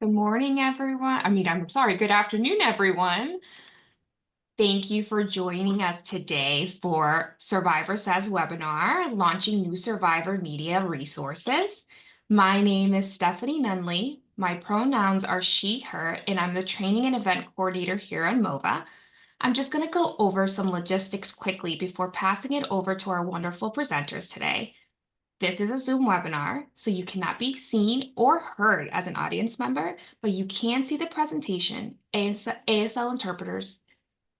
Good morning, everyone. I'm sorry, good afternoon, everyone. Thank you for joining us today for Survivor Says webinar, launching new survivor media resources. My name is Stephanie Nunley. My pronouns are she, her, and I'm the training and event coordinator here on MOVA. I'm just going to go over some logistics quickly before passing it over to our wonderful presenters today. This is a Zoom webinar, so you cannot be seen or heard as an audience member, but you can see the presentation, ASL interpreters,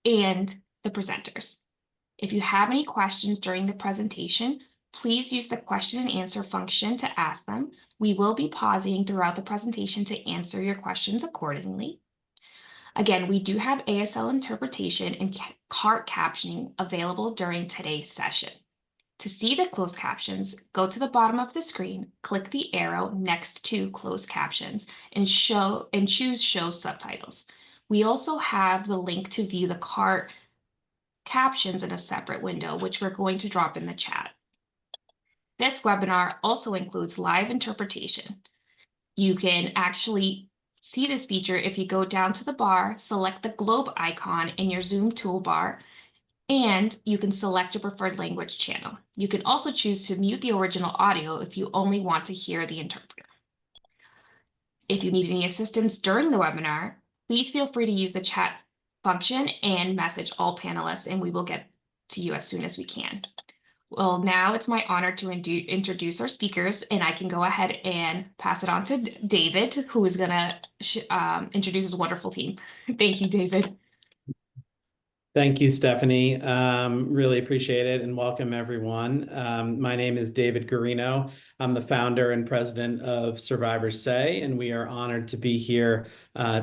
and the presenters. If you have any questions during the presentation, please use the question and answer function to ask them. We will be pausing throughout the presentation to answer your questions accordingly. Again, we do have ASL interpretation and CART captioning available during today's session. To see the closed captions, go to the bottom of the screen, click the arrow next to closed captions, and choose Show Subtitles. We also have the link to view the CART captions in a separate window, which we're going to drop in the chat. This webinar also includes live interpretation. You can actually see this feature if you go down to the bar, select the globe icon in your Zoom toolbar, and you can select your preferred language channel. You can also choose to mute the original audio if you only want to hear the interpreter. If you need any assistance during the webinar, please feel free to use the chat function and message all panelists, and we will get to you as soon as we can. Well, now it's my honor to introduce our speakers, and I can go ahead and pass it on to David, who is going to introduce his wonderful team. Thank you, David. Thank you, Stephanie. Really appreciate it, and welcome everyone. My name is David Guarino. I'm the founder and president of Survivor Say, and we are honored to be here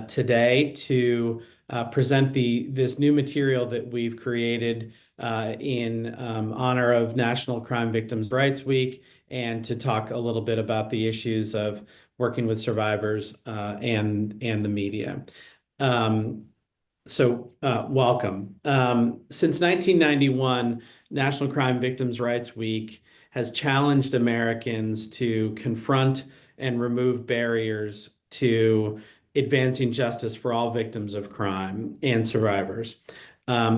today to present this new material that we've created in honor of National Crime Victims' Rights Week, and to talk a little bit about the issues of working with survivors and the media. Welcome. Since 1991, National Crime Victims' Rights Week has challenged Americans to confront and remove barriers to advancing justice for all victims of crime and survivors.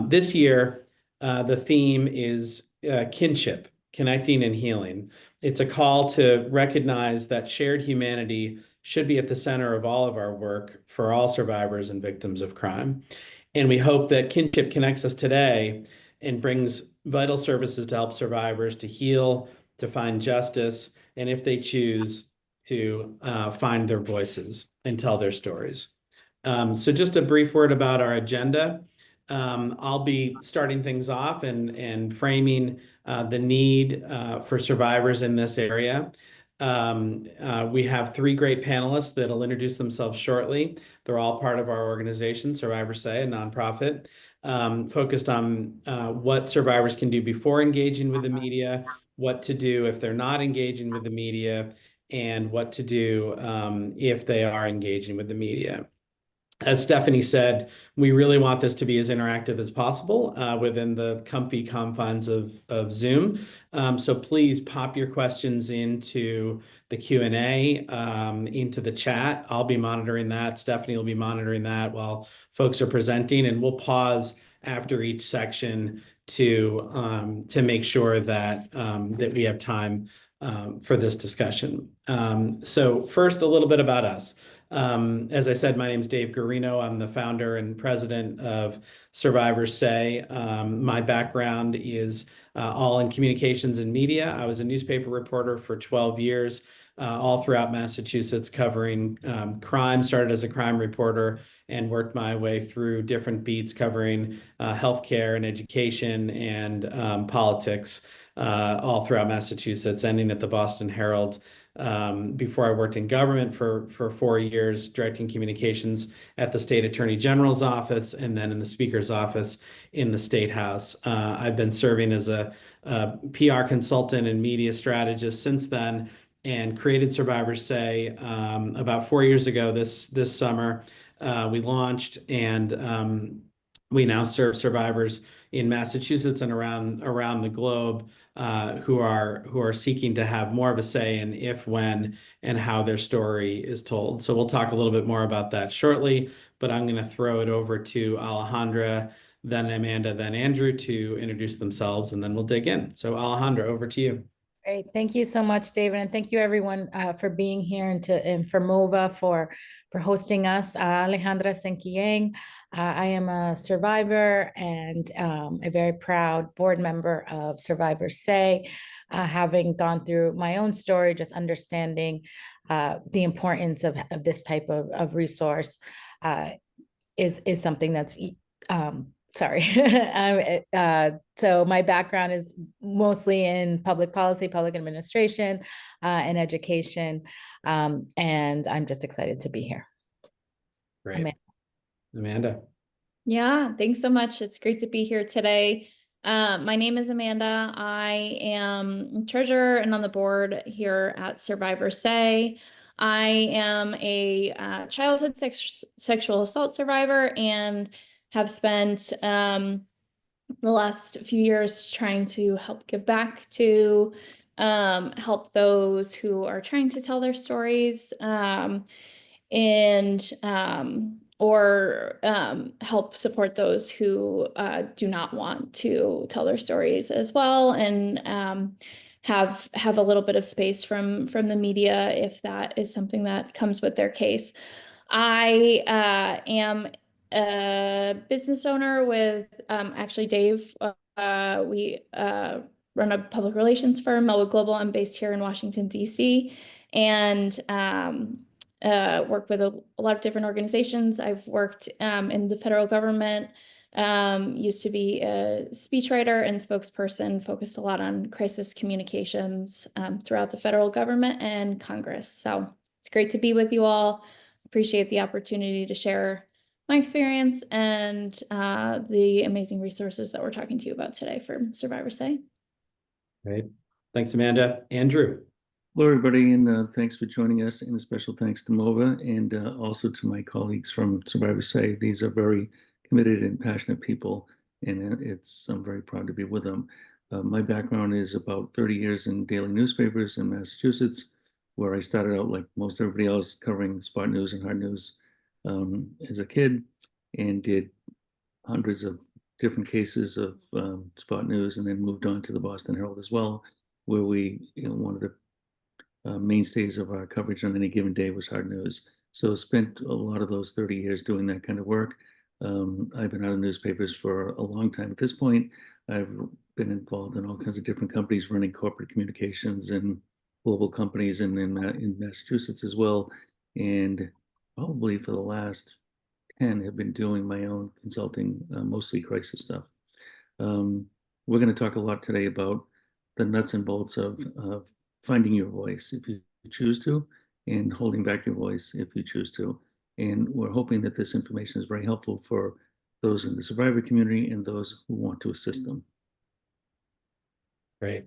This year, the theme is kinship, connecting and healing. It's a call to recognize that shared humanity should be at the center of all of our work for all survivors and victims of crime. And we hope that kinship connects us today and brings vital services to help survivors to heal, to find justice, and if they choose, to find their voices and tell their stories. So just a brief word about our agenda. I'll be starting things off and framing the need for survivors in this area. We have three great panelists that'll introduce themselves shortly. They're all part of our organization, Survivor Say, a nonprofit, focused on what survivors can do before engaging with the media, what to do if they're not engaging with the media, and what to do if they are engaging with the media. As Stephanie said, we really want this to be as interactive as possible within the comfy confines of Zoom. So please pop your questions into the Q&A, into the chat. I'll be monitoring that. Stephanie will be monitoring that while folks are presenting, and we'll pause after each section to make sure that we have time for this discussion. So first, a little bit about us. As I said, my name is Dave Guarino. I'm the founder and president of Survivor Say. My background is all in communications and media. I was a newspaper reporter for 12 years, all throughout Massachusetts, covering crime. Started as a crime reporter and worked my way through different beats covering healthcare and education and politics, all throughout Massachusetts, ending at the Boston Herald. Before I worked in government for 4 years, directing communications at the state attorney general's office, and then in the speaker's office in the state house. I've been serving as a PR consultant and media strategist since then, and created Survivor Say about 4 years ago. This summer, we launched, and we now serve survivors in Massachusetts and around the globe who are seeking to have more of a say in if, when, and how their story is told. So we'll talk a little bit more about that shortly, but I'm going to throw it over to Alejandra, then Amanda, then Andrew to introduce themselves, and then we'll dig in. So Alejandra, over to you. Great. Thank you so much, David. And thank you everyone for being here and for MOVA for hosting us. Alejandra St. I am a survivor and a very proud board member of Survivor Say, having gone through my own story, just understanding the importance of this type of resource is something that's sorry. So my background is mostly in public policy, public administration, and education. And I'm just excited to be here. Great. Amanda. Yeah, thanks so much. It's great to be here today. My name is Amanda. I am treasurer and on the board here at Survivor Say. I am a childhood sexual assault survivor and have spent the last few years trying to help give back to help those who are trying to tell their stories and or help support those who do not want to tell their stories as well, and have a little bit of space from the media if that is something that comes with their case. I am a business owner with actually Dave. We run a public relations firm, Melwood Global. I'm based here in Washington, D.C. and work with a lot of different organizations. I've worked in the federal government, used to be a speechwriter and spokesperson, focused a lot on crisis communications throughout the federal government and Congress. So it's great to be with you all. Appreciate the opportunity to share my experience and the amazing resources that we're talking to you about today for Survivor Say. Great. Thanks, Amanda. Andrew. Hello, everybody, and thanks for joining us. And a special thanks to MOVA and also to my colleagues from Survivor Say. These are very committed and passionate people, and I'm very proud to be with them. My background is about 30 years in daily newspapers in Massachusetts, where I started out like most everybody else covering spot news and hard news as a kid, and did hundreds of different cases of spot news, and then moved on to the Boston Herald as well, where we, one of the mainstays of our coverage on any given day was hard news. So spent a lot of those 30 years doing that kind of work. I've been out of newspapers for a long time at this point. I've been involved in all kinds of different companies running corporate communications and global companies in Massachusetts as well. And probably for the last 10 have been doing my own consulting, mostly crisis stuff. We're going to talk a lot today about the nuts and bolts of finding your voice if you choose to, and holding back your voice if you choose to. And we're hoping that this information is very helpful for those in the survivor community and those who want to assist them. Great.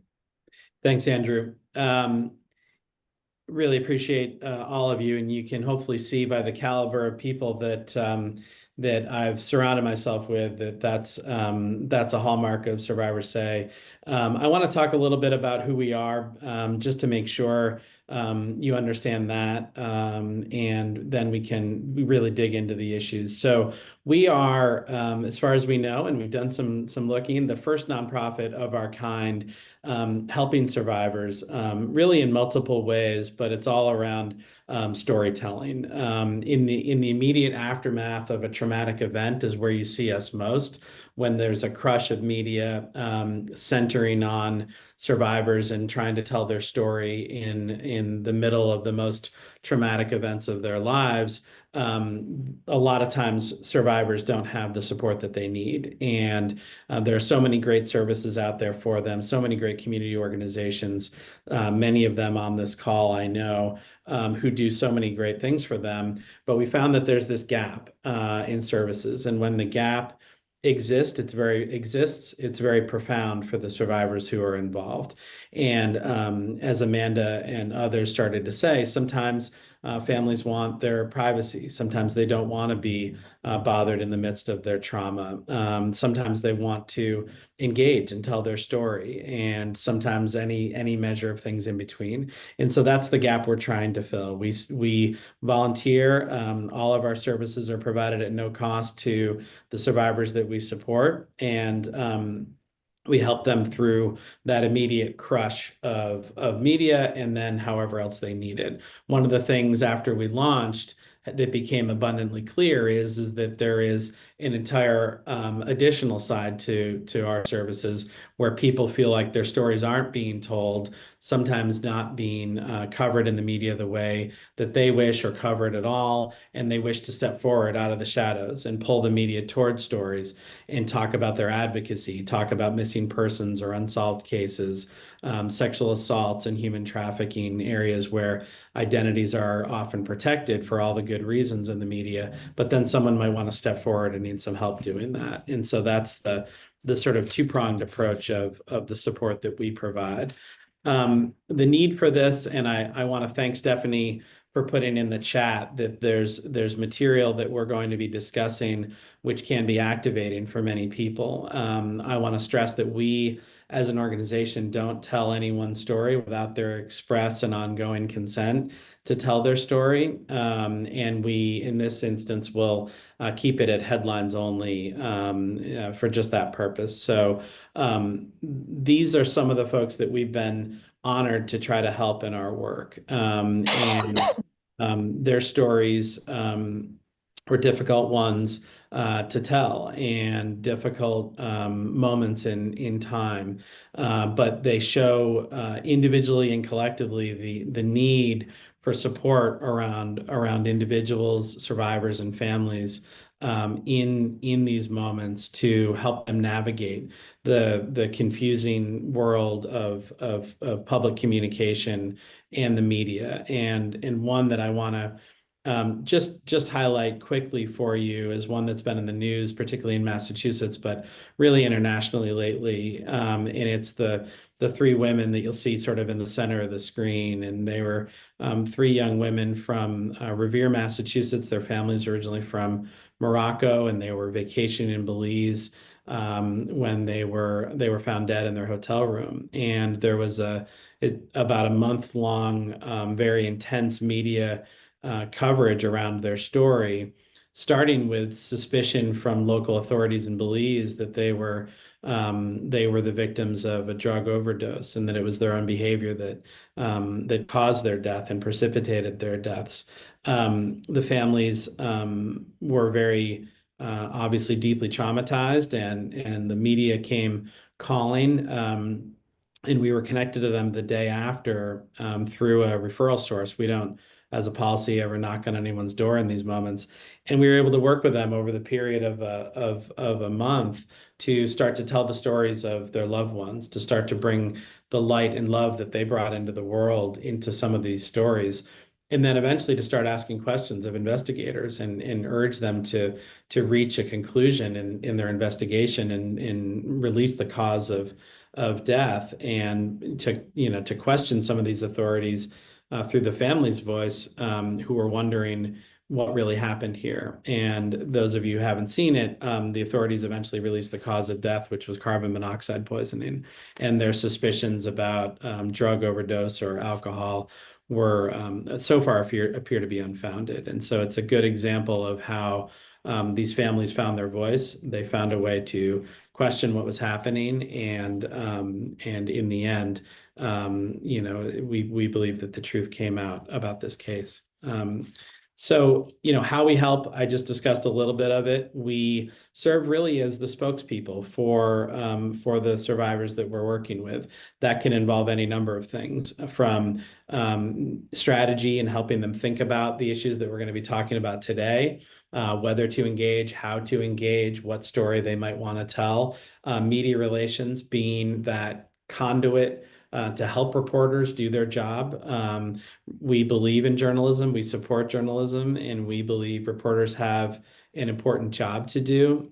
Thanks, Andrew. Really appreciate all of you, and you can hopefully see by the caliber of people that that I've surrounded myself with that's a hallmark of Survivor Say. I want to talk a little bit about who we are, just to make sure you understand that, and then we really dig into the issues. So we are, as far as we know, and we've done some looking, the first nonprofit of our kind, helping survivors, really in multiple ways, but it's all around storytelling. In the immediate aftermath of a traumatic event is where you see us most, when there's a crush of media centering on survivors and trying to tell their story in the middle of the most traumatic events of their lives. A lot of times survivors don't have the support that they need. And there are so many great services out there for them, so many great community organizations, many of them on this call I know, who do so many great things for them. But we found that there's this gap in services. And when the gap exists, it's very profound for the survivors who are involved. And as Amanda and others started to say, sometimes families want their privacy. Sometimes they don't want to be bothered in the midst of their trauma. Sometimes they want to engage and tell their story, and sometimes any measure of things in between. And so that's the gap we're trying to fill. We volunteer. All of our services are provided at no cost to the survivors that we support, and we help them through that immediate crush of media and then however else they need it. One of the things after we launched that became abundantly clear is that there is an entire additional side to our services where people feel like their stories aren't being told, sometimes not being covered in the media the way that they wish or covered at all, and they wish to step forward out of the shadows and pull the media towards stories and talk about their advocacy, talk about missing persons or unsolved cases, sexual assaults and human trafficking, areas where identities are often protected for all the good reasons in the media, but then someone might want to step forward and need some help doing that. And so that's the sort of two-pronged approach of the support that we provide. The need for this, and I want to thank Stephanie for putting in the chat that there's material that we're going to be discussing which can be activating for many people. I want to stress that we as an organization don't tell anyone's story without their express and ongoing consent to tell their story. And we, in this instance, will keep it at headlines only for just that purpose. So these are some of the folks that we've been honored to try to help in our work. And their stories were difficult ones to tell and difficult moments in time, but they show individually and collectively the need for support around individuals, survivors, and families in these moments to help them navigate the confusing world of public communication and the media. And one that I want to just highlight quickly for you is one that's been in the news, particularly in Massachusetts, but really internationally lately. And it's the three women that you'll see sort of in the center of the screen. And they were three young women from Revere, Massachusetts. Their families originally from Morocco, and they were vacationing in Belize when they were found dead in their hotel room. And there was about a month-long, very intense media coverage around their story, starting with suspicion from local authorities in Belize that they were the victims of a drug overdose, and that it was their own behavior that caused their death and precipitated their deaths. The families were very obviously deeply traumatized, and the media came calling. And we were connected to them the day after through a referral source. We don't, as a policy, ever knock on anyone's door in these moments. And we were able to work with them over the period of a month to start to tell the stories of their loved ones, to start to bring the light and love that they brought into the world into some of these stories. And then eventually to start asking questions of investigators and urge them to reach a conclusion in their investigation and release the cause of death, and to question some of these authorities through the family's voice, who were wondering what really happened here. And those of you who haven't seen it, the authorities eventually released the cause of death, which was carbon monoxide poisoning. And their suspicions about drug overdose or alcohol were so far appear to be unfounded. And so it's a good example of how these families found their voice. They found a way to question what was happening, and in the end, we believe that the truth came out about this case. So, how we help, I just discussed a little bit of it. We serve really as the spokespeople for the survivors that we're working with. That can involve any number of things, from strategy and helping them think about the issues that we're going to be talking about today, whether to engage, how to engage, what story they might want to tell, media relations being that conduit to help reporters do their job. We believe in journalism, we support journalism, and we believe reporters have an important job to do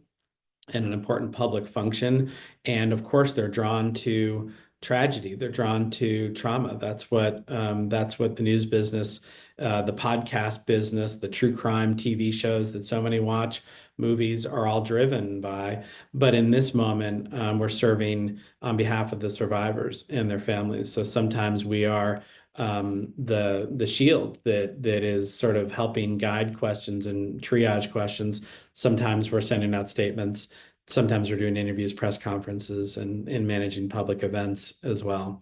and an important public function. And of course, they're drawn to tragedy. They're drawn to trauma. That's what the news business, the podcast business, the true crime TV shows that so many watch, movies are all driven by. But in this moment, we're serving on behalf of the survivors and their families. So sometimes we are the shield that is sort of helping guide questions and triage questions. Sometimes we're sending out statements. Sometimes we're doing interviews, press conferences, and managing public events as well.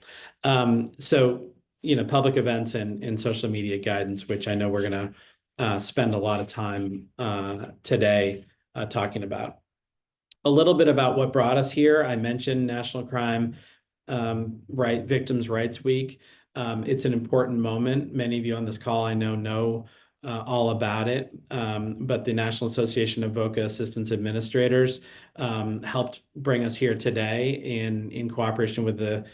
So, public events and social media guidance, which I know we're going to spend a lot of time today talking about. A little bit about what brought us here. I mentioned National Crime Victims' Rights Week. It's an important moment. Many of you on this call I know all about it, but the National Association of VOCA Assistance Administrators helped bring us here today in cooperation with the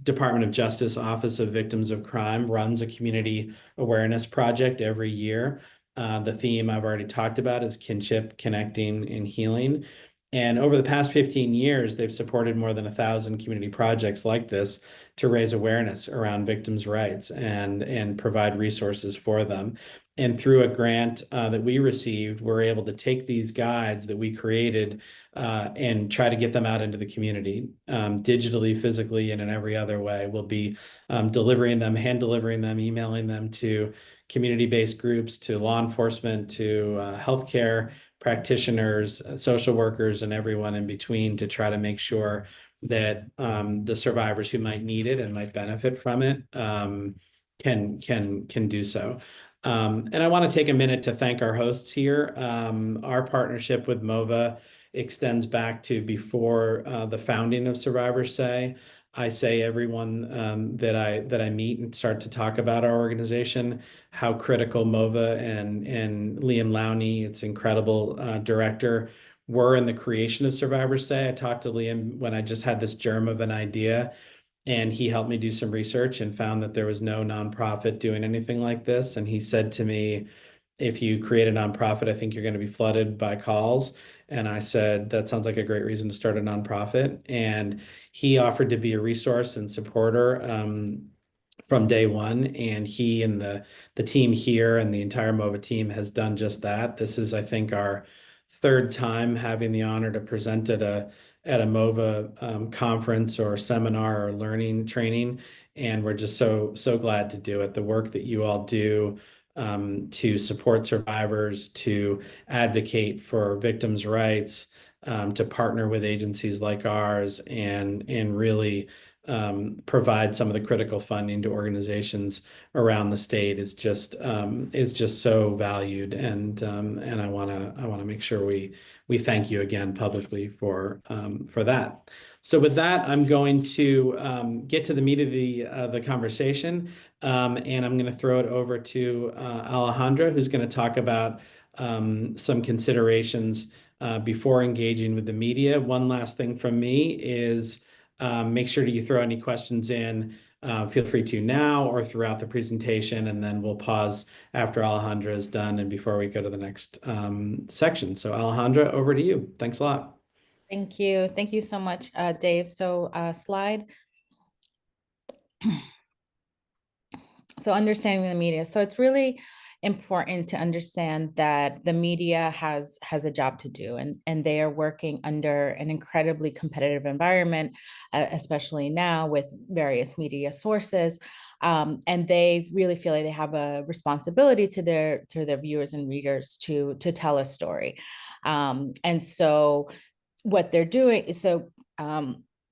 Department of Justice Office of Victims of Crime, runs a community awareness project every year. The theme I've already talked about is kinship, connecting, and healing. And over the past 15 years, they've supported more than 1,000 community projects like this to raise awareness around victims' rights and provide resources for them. And through a grant that we received, we're able to take these guides that we created and try to get them out into the community, digitally, physically, and in every other way. We'll be delivering them, hand delivering them, emailing them to community-based groups, to law enforcement, to healthcare practitioners, social workers, and everyone in between to try to make sure that the survivors who might need it and might benefit from it can do so. And I want to take a minute to thank our hosts here. Our partnership with MOVA extends back to before the founding of Survivors Say. I say everyone that I meet and start to talk about our organization, how critical MOVA and Liam Lowney, its incredible director, were in the creation of Survivors Say. I talked to Liam when I just had this germ of an idea, and he helped me do some research and found that there was no nonprofit doing anything like this. And he said to me, if you create a nonprofit, I think you're going to be flooded by calls. And I said, that sounds like a great reason to start a nonprofit. And he offered to be a resource and supporter from day one. And he and the team here and the entire MOVA team has done just that. This is, I think, our third time having the honor to present at a MOVA conference or seminar or learning training. And we're just so glad to do it. The work that you all do to support survivors, to advocate for victims' rights, to partner with agencies like ours, and really provide some of the critical funding to organizations around the state is just so valued. And I want to make sure we thank you again publicly for that. So with that, I'm going to get to the meat of the conversation, and I'm going to throw it over to Alejandra, who's going to talk about some considerations before engaging with the media. One last thing from me is make sure that you throw any questions in. Feel free to now or throughout the presentation, and then we'll pause after Alejandra is done and before we go to the next section. So Alejandra, over to you. Thanks a lot. Thank you. Thank you so much, Dave. So slide. So understanding the media. So it's really important to understand that the media has a job to do, and they are working under an incredibly competitive environment, especially now with various media sources. And they really feel like they have a responsibility to their viewers and readers to tell a story. And so what they're doing is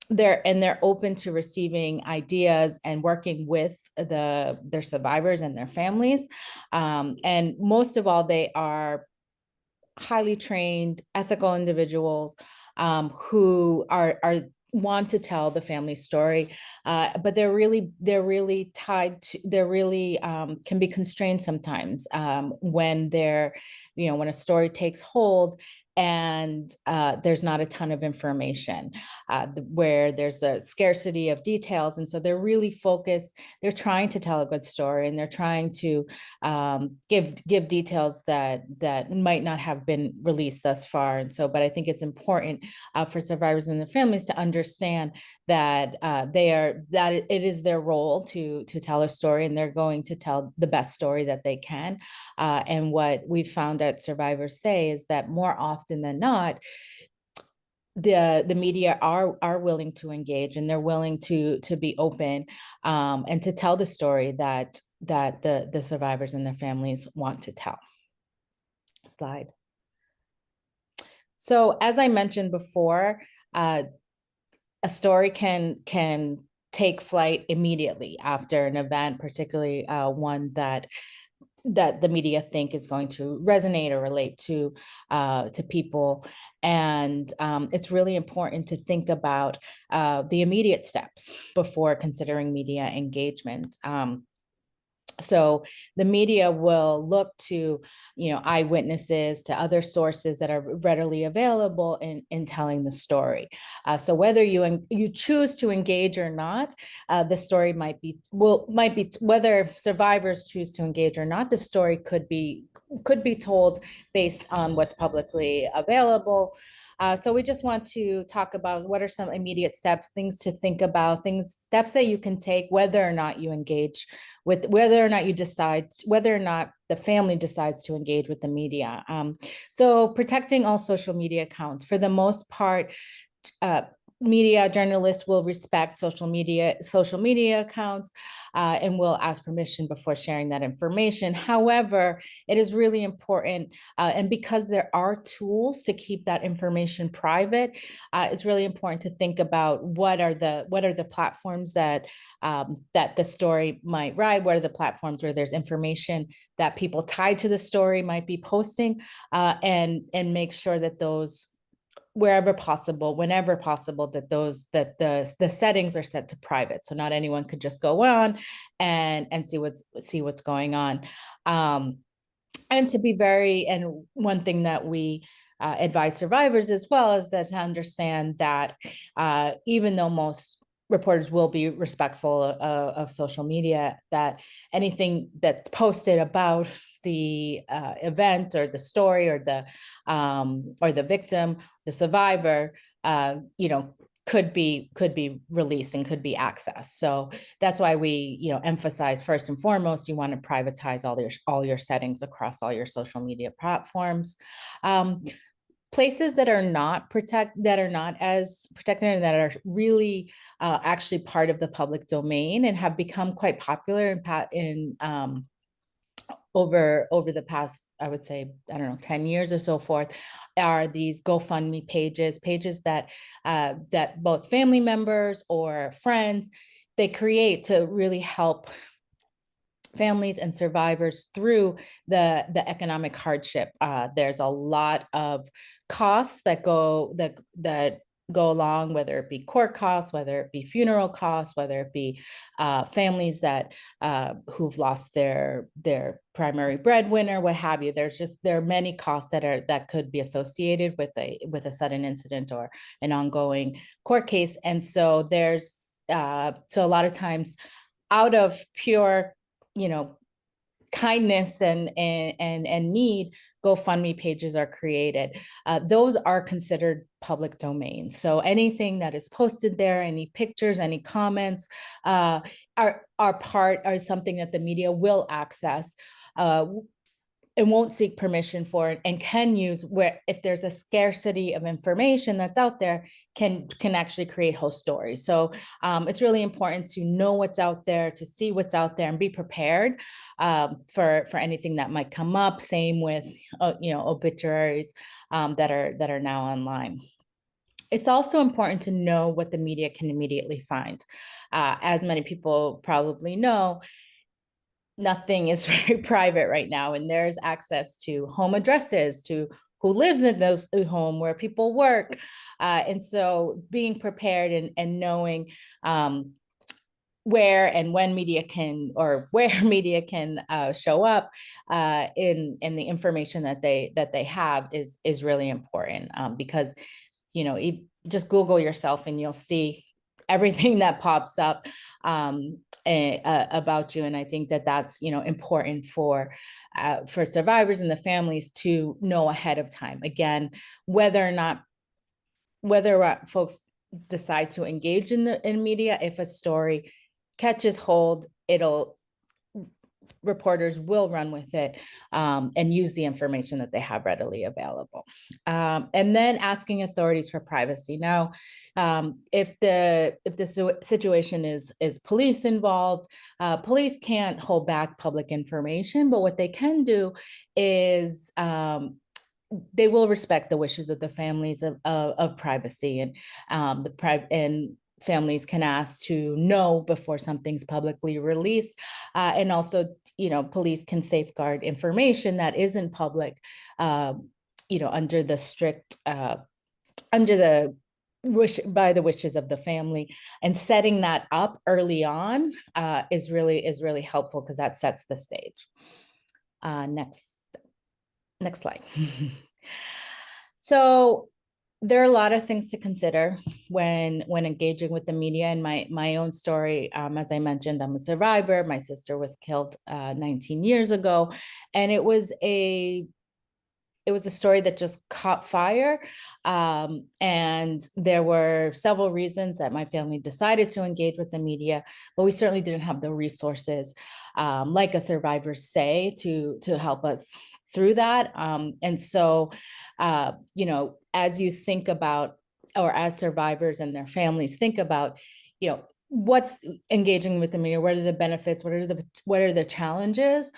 they're open to receiving ideas and working with their survivors and their families. And most of all, they are highly trained, ethical individuals who are want to tell the family story but they're really tied to, they're really can be constrained sometimes when they're, when a story takes hold and there's not a ton of information, where there's a scarcity of details. And so they're really focused, they're trying to tell a good story, and they're trying to give details that might not have been released thus far. And so, but I think it's important for survivors and their families to understand that it is their role to tell a story, and they're going to tell the best story that they can. And what we've found at Survivors Say is that more often than not, the media are willing to engage, and they're willing to be open and to tell the story that the survivors and their families want to tell. Slide. So as I mentioned before, a story can take flight immediately after an event, particularly one that the media think is going to resonate or relate to people. And it's really important to think about the immediate steps before considering media engagement. So the media will look to, eyewitnesses, to other sources that are readily available in telling the story. So whether you choose to engage or not, the story might be whether survivors choose to engage or not, the story could be told based on what's publicly available. So we just want to talk about what are some immediate steps, things to think about, steps that you can take, whether or not you engage with, whether or not the family decides to engage with the media. So protecting all social media accounts. For the most part, media journalists will respect social media accounts and will ask permission before sharing that information. However, it is really important, and because there are tools to keep that information private, it's really important to think about what are the platforms that the story might ride. What are the platforms where there's information that people tied to the story might be posting, and make sure that those, wherever possible, whenever possible, that the settings are set to private, so not anyone could just go on and see what's going on. And to be and one thing that we advise survivors as well is that to understand that even though most reporters will be respectful of social media, that anything that's posted about the event or the story or the victim, the survivor, could be released and could be accessed. So that's why we emphasize, first and foremost, you want to privatize all your settings across all your social media platforms. Places that are not as protected and that are really actually part of the public domain and have become quite popular in over the past, I would say, 10 years or so forth, are these GoFundMe pages that both family members or friends, they create to really help families and survivors through the economic hardship. There's a lot of costs that go along, whether it be court costs, whether it be funeral costs, whether it be families that who've lost their primary breadwinner, what have you. There are many costs that could be associated with a sudden incident or an ongoing court case. And so so a lot of times, out of pure kindness and need, GoFundMe pages are created. Those are considered public domain. So anything that is posted there, any pictures, any comments, are something that the media will access. And won't seek permission for it, and can use, where if there's a scarcity of information that's out there, can actually create whole stories. So it's really important to know what's out there, to see what's out there, and be prepared for anything that might come up. Same with obituaries that are now online. It's also important to know what the media can immediately find. As many people probably know, nothing is very private right now, and there's access to home addresses, to who lives in those home, where people work, and so being prepared and knowing where and when media can, or where media can show up in the information that they have is really important, because, you know, just Google yourself and you'll see everything that pops up about you. And I think that that's, you know, important for survivors and the families to know ahead of time. Again, whether folks decide to engage in media, if a story catches hold, reporters will run with it and use the information that they have readily available. And then asking authorities for privacy. Now, if the situation is police involved, police can't hold back public information, but what they can do is they will respect the wishes of the families of privacy, and families can ask to know before something's publicly released. And also, you know, police can safeguard information that isn't public, you know, under the strict, under the wishes of the family. And setting that up early on is really helpful, because that sets the stage. Next slide. So there are a lot of things to consider when engaging with the media. And my own story, as I mentioned, I'm a survivor. My sister was killed 19 years ago, and it was a story that just caught fire. And there were several reasons that my family decided to engage with the media, but we certainly didn't have the resources, like a Survivors Say, to help us through that. And so, you know, as you think about, or as survivors and their families think about, you know, what's engaging with the media, what are the benefits, what are the challenges,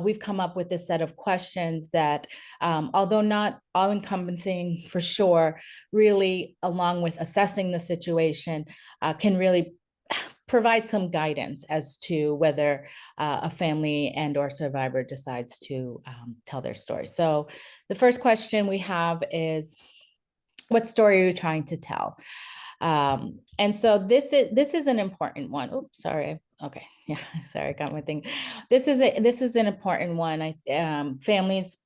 we've come up with this set of questions that, although not all encompassing for sure, really, along with assessing the situation, can really provide some guidance as to whether a family and or survivor decides to tell their story. So the first question we have is, what story are you trying to tell? And so this is an important one. Oops, sorry. Okay, yeah, sorry, I got my thing. This is an important one. Families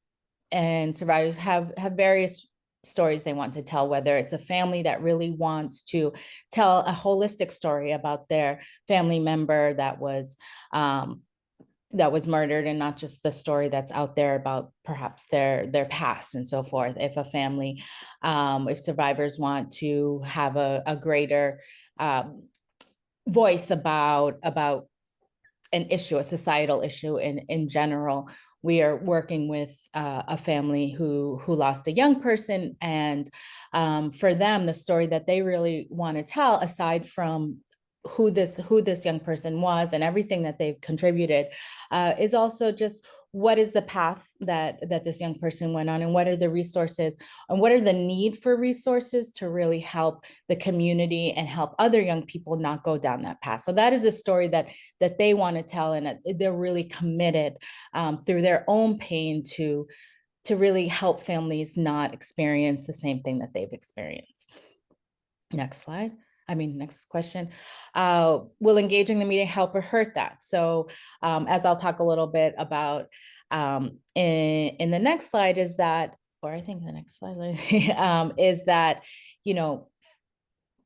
and survivors have various stories they want to tell, whether it's a family that really wants to tell a holistic story about their family member that was murdered, and not just the story that's out there about perhaps their past and so forth. If a family, if survivors want to have a greater voice about an issue, a societal issue in general, we are working with a family who lost a young person, and for them, the story that they really want to tell, aside from who this young person was and everything that they've contributed, is also just what is the path that this young person went on, and what are the resources, and what are the need for resources to really help the community and help other young people not go down that path. So that is a story that they want to tell, and they're really committed through their own pain to really help families not experience the same thing that they've experienced. Next question. Will engaging the media help or hurt that? So as I'll talk a little bit about in the next slide, is that, or I think the next slide is that, you know,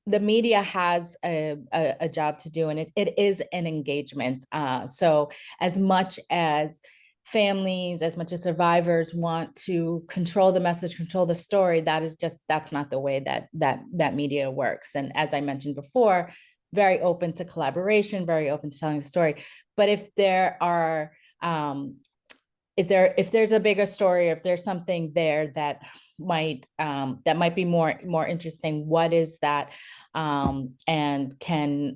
the media has a job to do, and it is an engagement. So as much as families, as much as survivors want to control the message, control the story, that's not the way that media works. And as I mentioned before, very open to collaboration, very open to telling the story. But if there are, if there's a bigger story, if there's something there that might be more interesting, what is that? And can,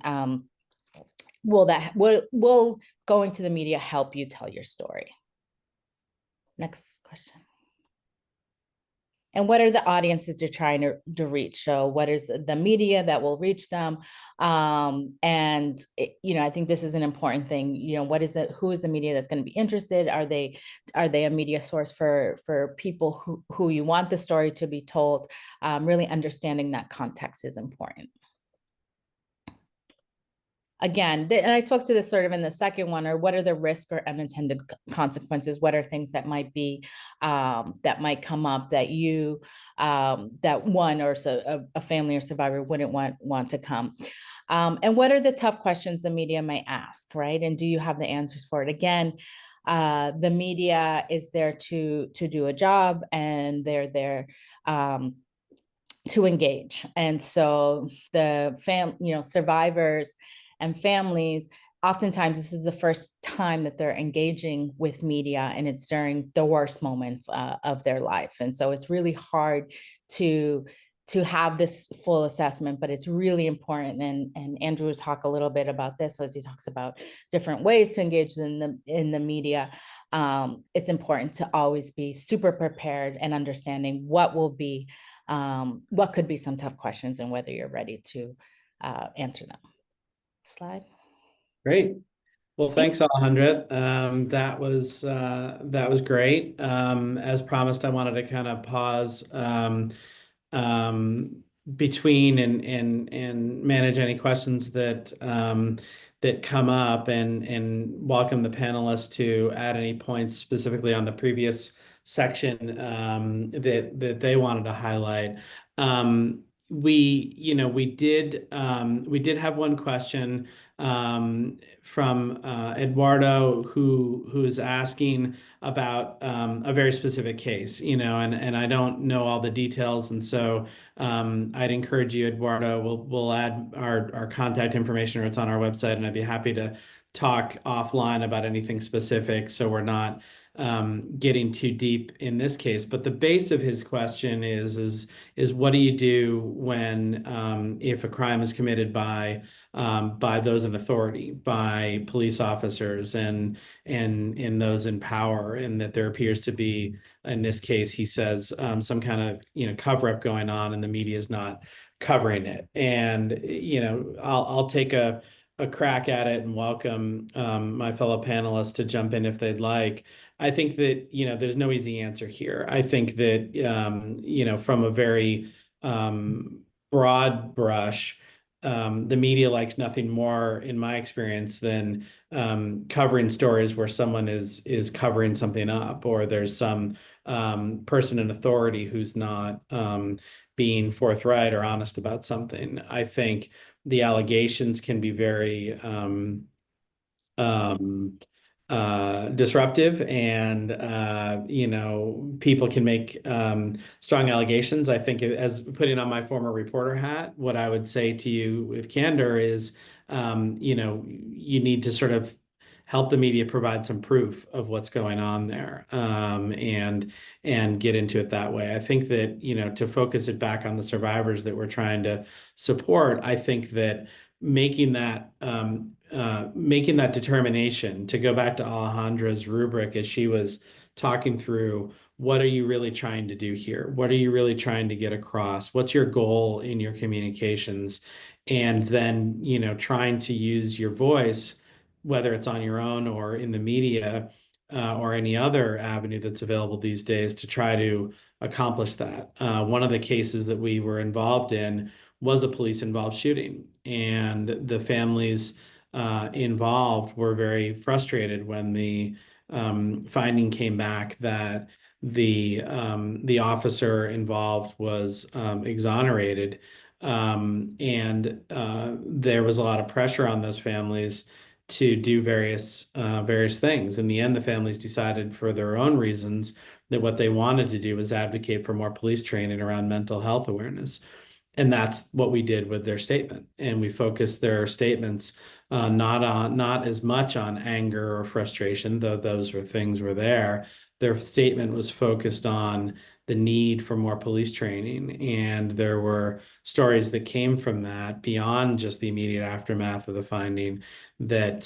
will going to the media help you tell your story? Next question. And what are the audiences you're trying to reach? So what is the media that will reach them? And you know, I think this is an important thing. You know, who is the media that's going to be interested? Are they a media source for people who you want the story to be told? Really understanding that context is important. again, and I spoke to this sort of in the second one, or what are the risks or unintended consequences? What are things that might be, that might come up that you, that one or so a family or survivor wouldn't want to come? And what are the tough questions the media may ask, right? And do you have the answers for it? Again, the media is there to do a job, and they're there to engage. And so the survivors and families, oftentimes this is the first time that they're engaging with media, and it's during the worst moments of their life. And so it's really hard to have this full assessment, but it's really important. And Andrew will talk a little bit about this as he talks about different ways to engage in the media. It's important to always be super prepared and understanding what could be some tough questions and whether you're ready to answer them. Slide. Great. Well, thanks, Alejandra. That was great. As promised, I wanted to kind of pause between and manage any questions that that come up, and welcome the panelists to add any points specifically on the previous section that they wanted to highlight. We did have one question from Eduardo, who is asking about a very specific case, and I don't know all the details, and so I'd encourage you, Eduardo. We'll add our contact information, or it's on our website, and I'd be happy to talk offline about anything specific, so we're not getting too deep in this case. But the base of his question is what do you do when if a crime is committed by those in authority, by police officers and those in power, and that there appears to be, in this case, he says, some kind of cover up going on, and the media is not covering it. And I'll take a crack at it and welcome my fellow panelists to jump in if they'd like. I think that there's no easy answer here. I think that from a very broad brush, the media likes nothing more, in my experience, than covering stories where someone is covering something up, or there's some person in authority who's not being forthright or honest about something. I think the allegations can be very disruptive, and people can make strong allegations. I think, as putting on my former reporter hat, what I would say to you with candor is you need to sort of help the media provide some proof of what's going on there, and get into it that way. I think that to focus it back on the survivors that we're trying to support, I think that making that determination, to go back to Alejandra's rubric as she was talking through, what are you really trying to do here? What are you really trying to get across? What's your goal in your communications? And then, trying to use your voice, whether it's on your own or in the media, or any other avenue that's available these days, to try to accomplish that. One of the cases that we were involved in was a police-involved shooting, and the families involved were very frustrated when the finding came back that the officer involved was exonerated, and there was a lot of pressure on those families to do various things. In the end, the families decided, for their own reasons, that what they wanted to do was advocate for more police training around mental health awareness. And that's what we did with their statement. And we focused their statements not as much on anger or frustration, though those things were there. Their statement was focused on the need for more police training. And there were stories that came from that, beyond just the immediate aftermath of the finding, that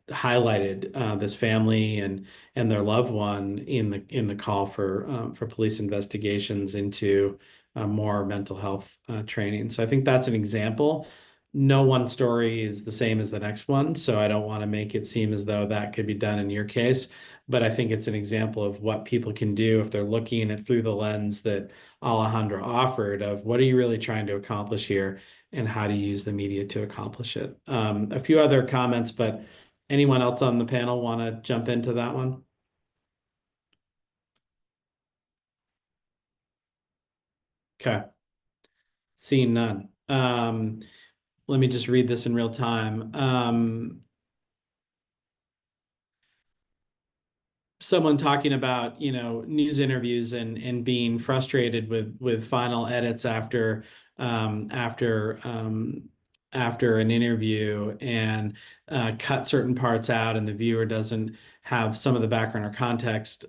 highlighted this family and their loved one in the call for police investigations into more mental health training. So I think that's an example. No one story is the same as the next one, so I don't want to make it seem as though that could be done in your case. But I think it's an example of what people can do if they're looking at through the lens that Alejandra offered, of what are you really trying to accomplish here, and how to use the media to accomplish it. A few other comments, but anyone else on the panel want to jump into that one? Okay. Seeing none. Let me just read this in real time. Someone talking about, news interviews and being frustrated with final edits after an interview, and cut certain parts out, and the viewer doesn't have some of the background or context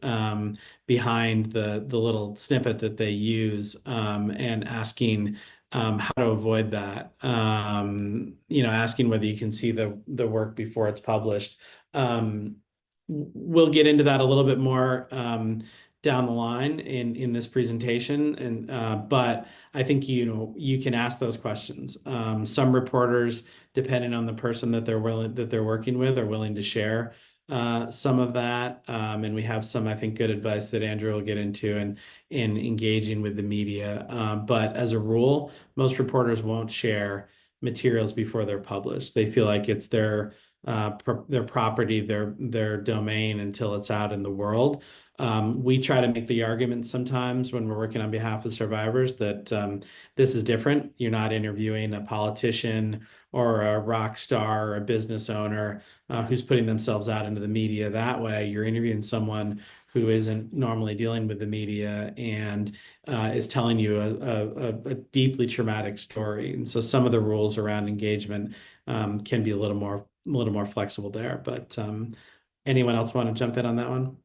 behind the little snippet that they use, and asking how to avoid that. Asking whether you can see the work before it's published. We'll get into that a little bit more down the line in this presentation, but I think you can ask those questions. Some reporters, depending on the person that they're working with, are willing to share some of that, and we have some, I think, good advice that Andrew will get into in engaging with the media. But as a rule, most reporters won't share materials before they're published. They feel like it's their property, their domain, until it's out in the world. We try to make the argument sometimes when we're working on behalf of survivors that this is different. You're not interviewing a politician or a rock star or a business owner who's putting themselves out into the media that way. You're interviewing someone who isn't normally dealing with the media and is telling you a deeply traumatic story. And so some of the rules around engagement can be a little more flexible there. But anyone else want to jump in on that one?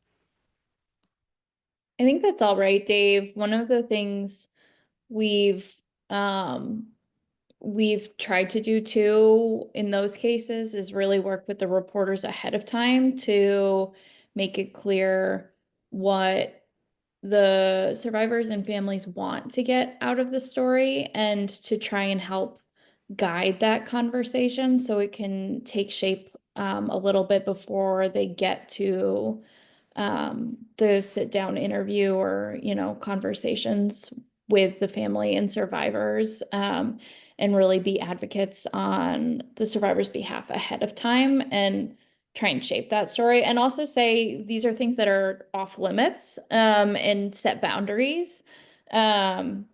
I think that's all right, Dave. One of the things we've tried to do too in those cases is really work with the reporters ahead of time to make it clear what the survivors and families want to get out of the story, and to try and help guide that conversation so it can take shape a little bit before they get to the sit down interview or, conversations with the family and survivors, and really be advocates on the survivors' behalf ahead of time and try and shape that story, and also say these are things that are off limits, and set boundaries, so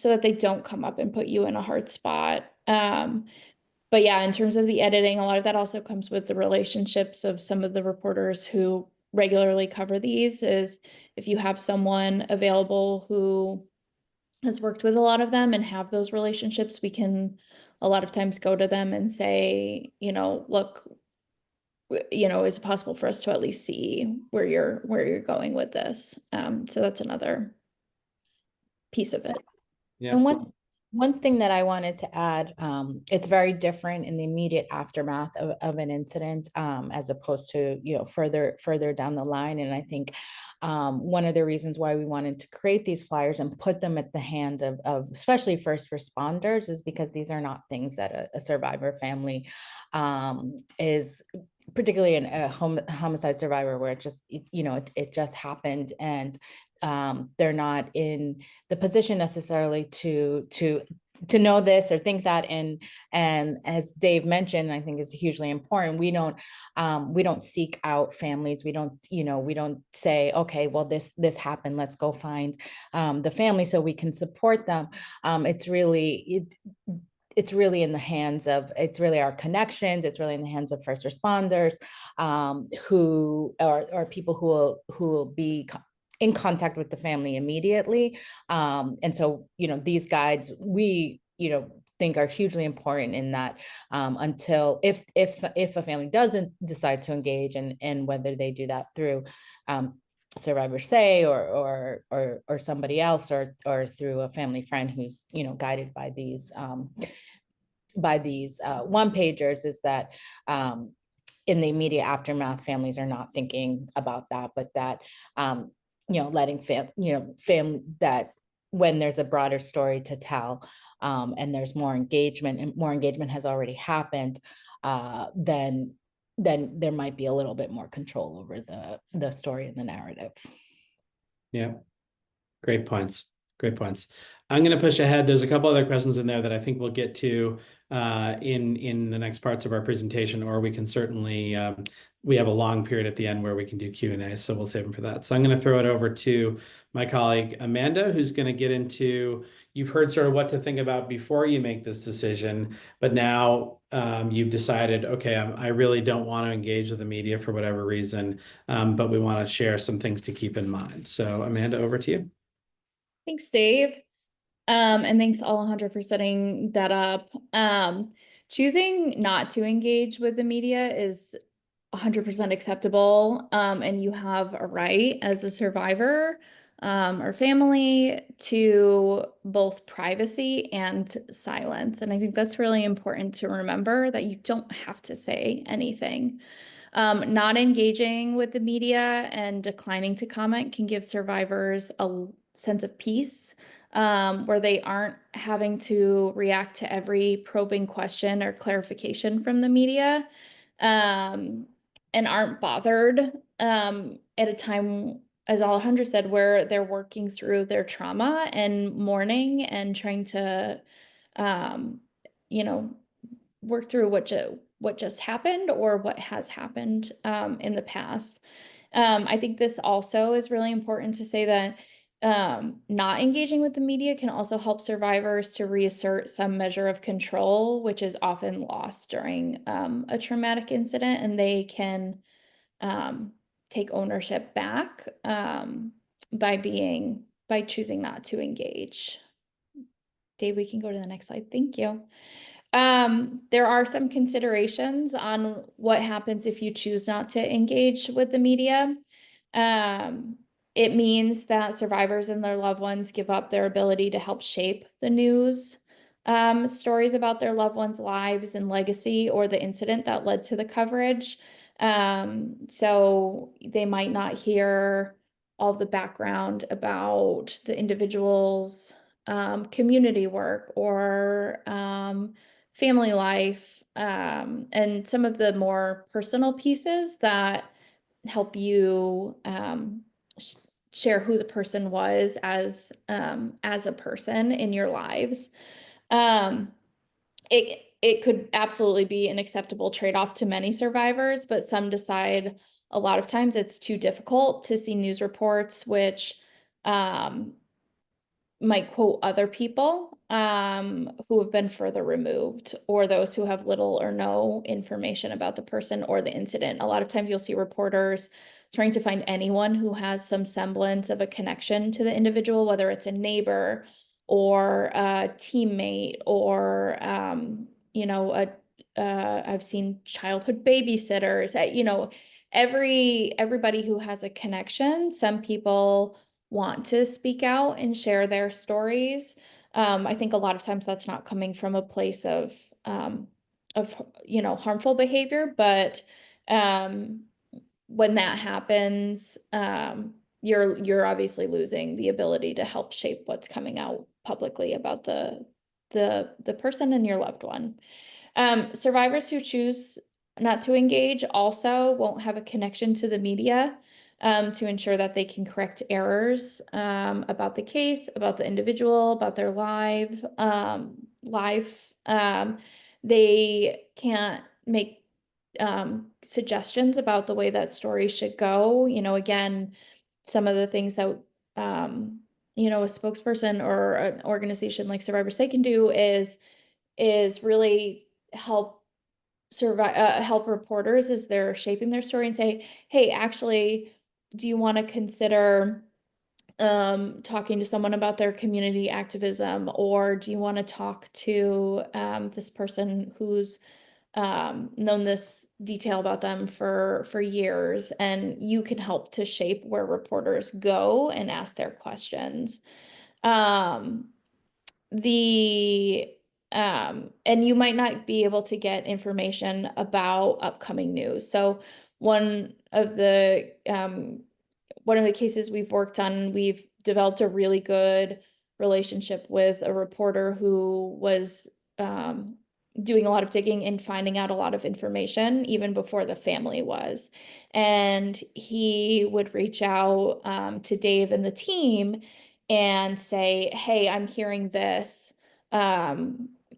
that they don't come up and put you in a hard spot. But yeah, in terms of the editing, a lot of that also comes with the relationships of some of the reporters who regularly cover these. Is if you have someone available who has worked with a lot of them and have those relationships, we can a lot of times go to them and say, look, is it possible for us to at least see where you're going with this? So that's another piece of it. Yeah. And one thing that I wanted to add, it's very different in the immediate aftermath of an incident, as opposed to, further down the line. And I think one of the reasons why we wanted to create these flyers and put them at the hands of especially first responders is because these are not things that a survivor family is, particularly in a homicide survivor where it just happened, and they're not in the position necessarily to know this or think that. And as Dave mentioned, I think is hugely important. We don't seek out families. We don't say, okay, well, this happened, let's go find the family so we can support them. It's really in the hands of, it's really our connections. It's really in the hands of first responders, who are people who will be in contact with the family immediately. And so, these guides, we, think are hugely important in that, until if a family doesn't decide to engage, and whether they do that through survivors say or somebody else, or through a family friend who's, guided by these one pagers, is that in the immediate aftermath, families are not thinking about that, but that letting family, that when there's a broader story to tell, and there's more engagement, and more engagement has already happened, then there might be a little bit more control over the story and the narrative. Yeah, great points. Great points. I'm going to push ahead. There's a couple other questions in there that I think we'll get to in the next parts of our presentation, or we can certainly, we have a long period at the end where we can do Q&A, so we'll save them for that. So I'm going to throw it over to my colleague, Amanda, who's going to get into, you've heard sort of what to think about before you make this decision, but now you've decided, okay, I really don't want to engage with the media for whatever reason, but we want to share some things to keep in mind. So Amanda, over to you. Thanks, Dave. And thanks, Alejandra, for setting that up. Choosing not to engage with the media is 100% acceptable. And you have a right as a survivor or family to both privacy and silence. And I think that's really important to remember, that you don't have to say anything. Not engaging with the media and declining to comment can give survivors a sense of peace, where they aren't having to react to every probing question or clarification from the media, and aren't bothered at a time, as Alejandra said, where they're working through their trauma and mourning and trying to, you know, work through what just happened or what has happened in the past. I think this also is really important to say that not engaging with the media can also help survivors to reassert some measure of control, which is often lost during a traumatic incident, and they can take ownership back by choosing not to engage. Dave, we can go to the next slide. Thank you. There are some considerations on what happens if you choose not to engage with the media. It means that survivors and their loved ones give up their ability to help shape the news, stories about their loved ones' lives and legacy, or the incident that led to the coverage. So they might not hear all the background about the individual's community work or family life, and some of the more personal pieces that help you share who the person was as a person in your lives. It could absolutely be an acceptable trade-off to many survivors, but some decide a lot of times it's too difficult to see news reports which might quote other people who have been further removed, or those who have little or no information about the person or the incident. A lot of times you'll see reporters trying to find anyone who has some semblance of a connection to the individual, whether it's a neighbor or a teammate or, you know, I've seen childhood babysitters, you know, everybody who has a connection. Some people want to speak out and share their stories. I think a lot of times that's not coming from a place of you know, harmful behavior, but when that happens, you're obviously losing the ability to help shape what's coming out publicly about the person and your loved one. Survivors who choose not to engage also won't have a connection to the media to ensure that they can correct errors about the case, about the individual, about their life. They can't make suggestions about the way that story should go. You know, again, some of the things that you know, a spokesperson or an organization like Survivor St can do is really help help reporters as they're shaping their story and say, hey, actually, do you want to consider talking to someone about their community activism, or do you want to talk to this person who's known this detail about them for years, and you can help to shape where reporters go and ask their questions. And you might not be able to get information about upcoming news. So one of the cases we've worked on, we've developed a really good relationship with a reporter who was doing a lot of digging and finding out a lot of information even before the family was. And he would reach out to Dave and the team and say, hey, I'm hearing this. Have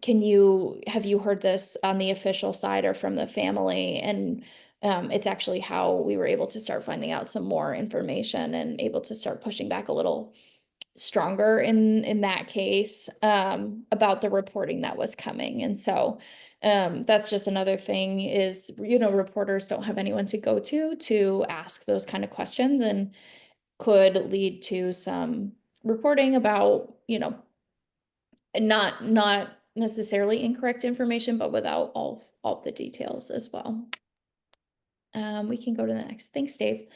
you heard this on the official side or from the family? And it's actually how we were able to start finding out some more information and able to start pushing back a little stronger in that case about the reporting that was coming. And so that's just another thing is, reporters don't have anyone to go to ask those kind of questions, and could lead to some reporting about, not necessarily incorrect information, but without all the details as well. We can go to the next. Thanks, Dave.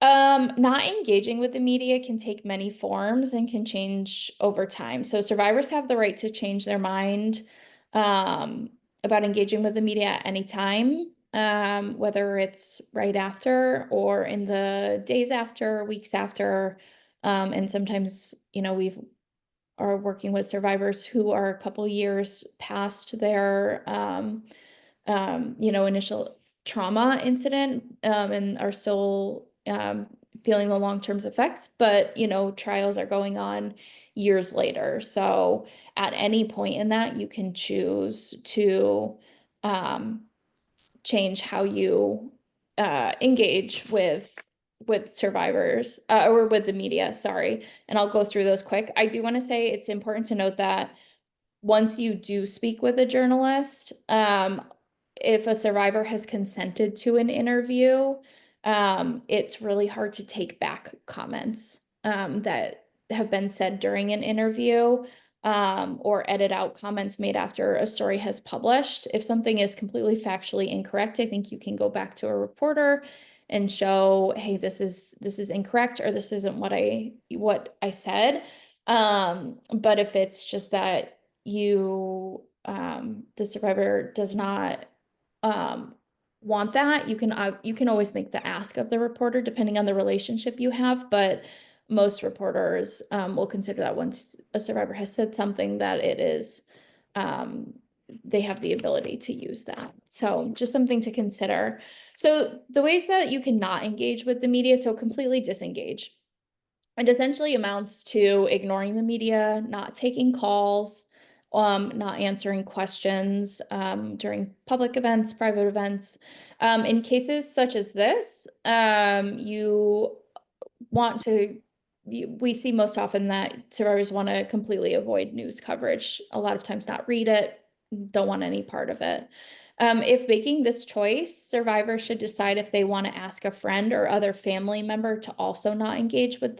Not engaging with the media can take many forms and can change over time. So survivors have the right to change their mind about engaging with the media at any time, whether it's right after or in the days after, weeks after. And sometimes, we are working with survivors who are a couple years past their, initial trauma incident, and are still feeling the long-term effects, but trials are going on years later. So at any point in that, you can choose to change how you engage with survivors or with the media, sorry. And I'll go through those quick. I do want to say it's important to note that once you do speak with a journalist, if a survivor has consented to an interview, it's really hard to take back comments that have been said during an interview, or edit out comments made after a story has published. If something is completely factually incorrect, I think you can go back to a reporter and show, hey, this is incorrect, or this isn't what I said. But if it's just that the survivor does not want that, you can always make the ask of the reporter depending on the relationship you have. But most reporters will consider that once a survivor has said something, that it is they have the ability to use that. So just something to consider. So the ways that you cannot engage with the media, so completely disengage. It essentially amounts to ignoring the media, not taking calls, not answering questions during public events, private events. In cases such as this, we see most often that survivors want to completely avoid news coverage, a lot of times not read it, don't want any part of it. If making this choice, survivors should decide if they want to ask a friend or other family member to also not engage with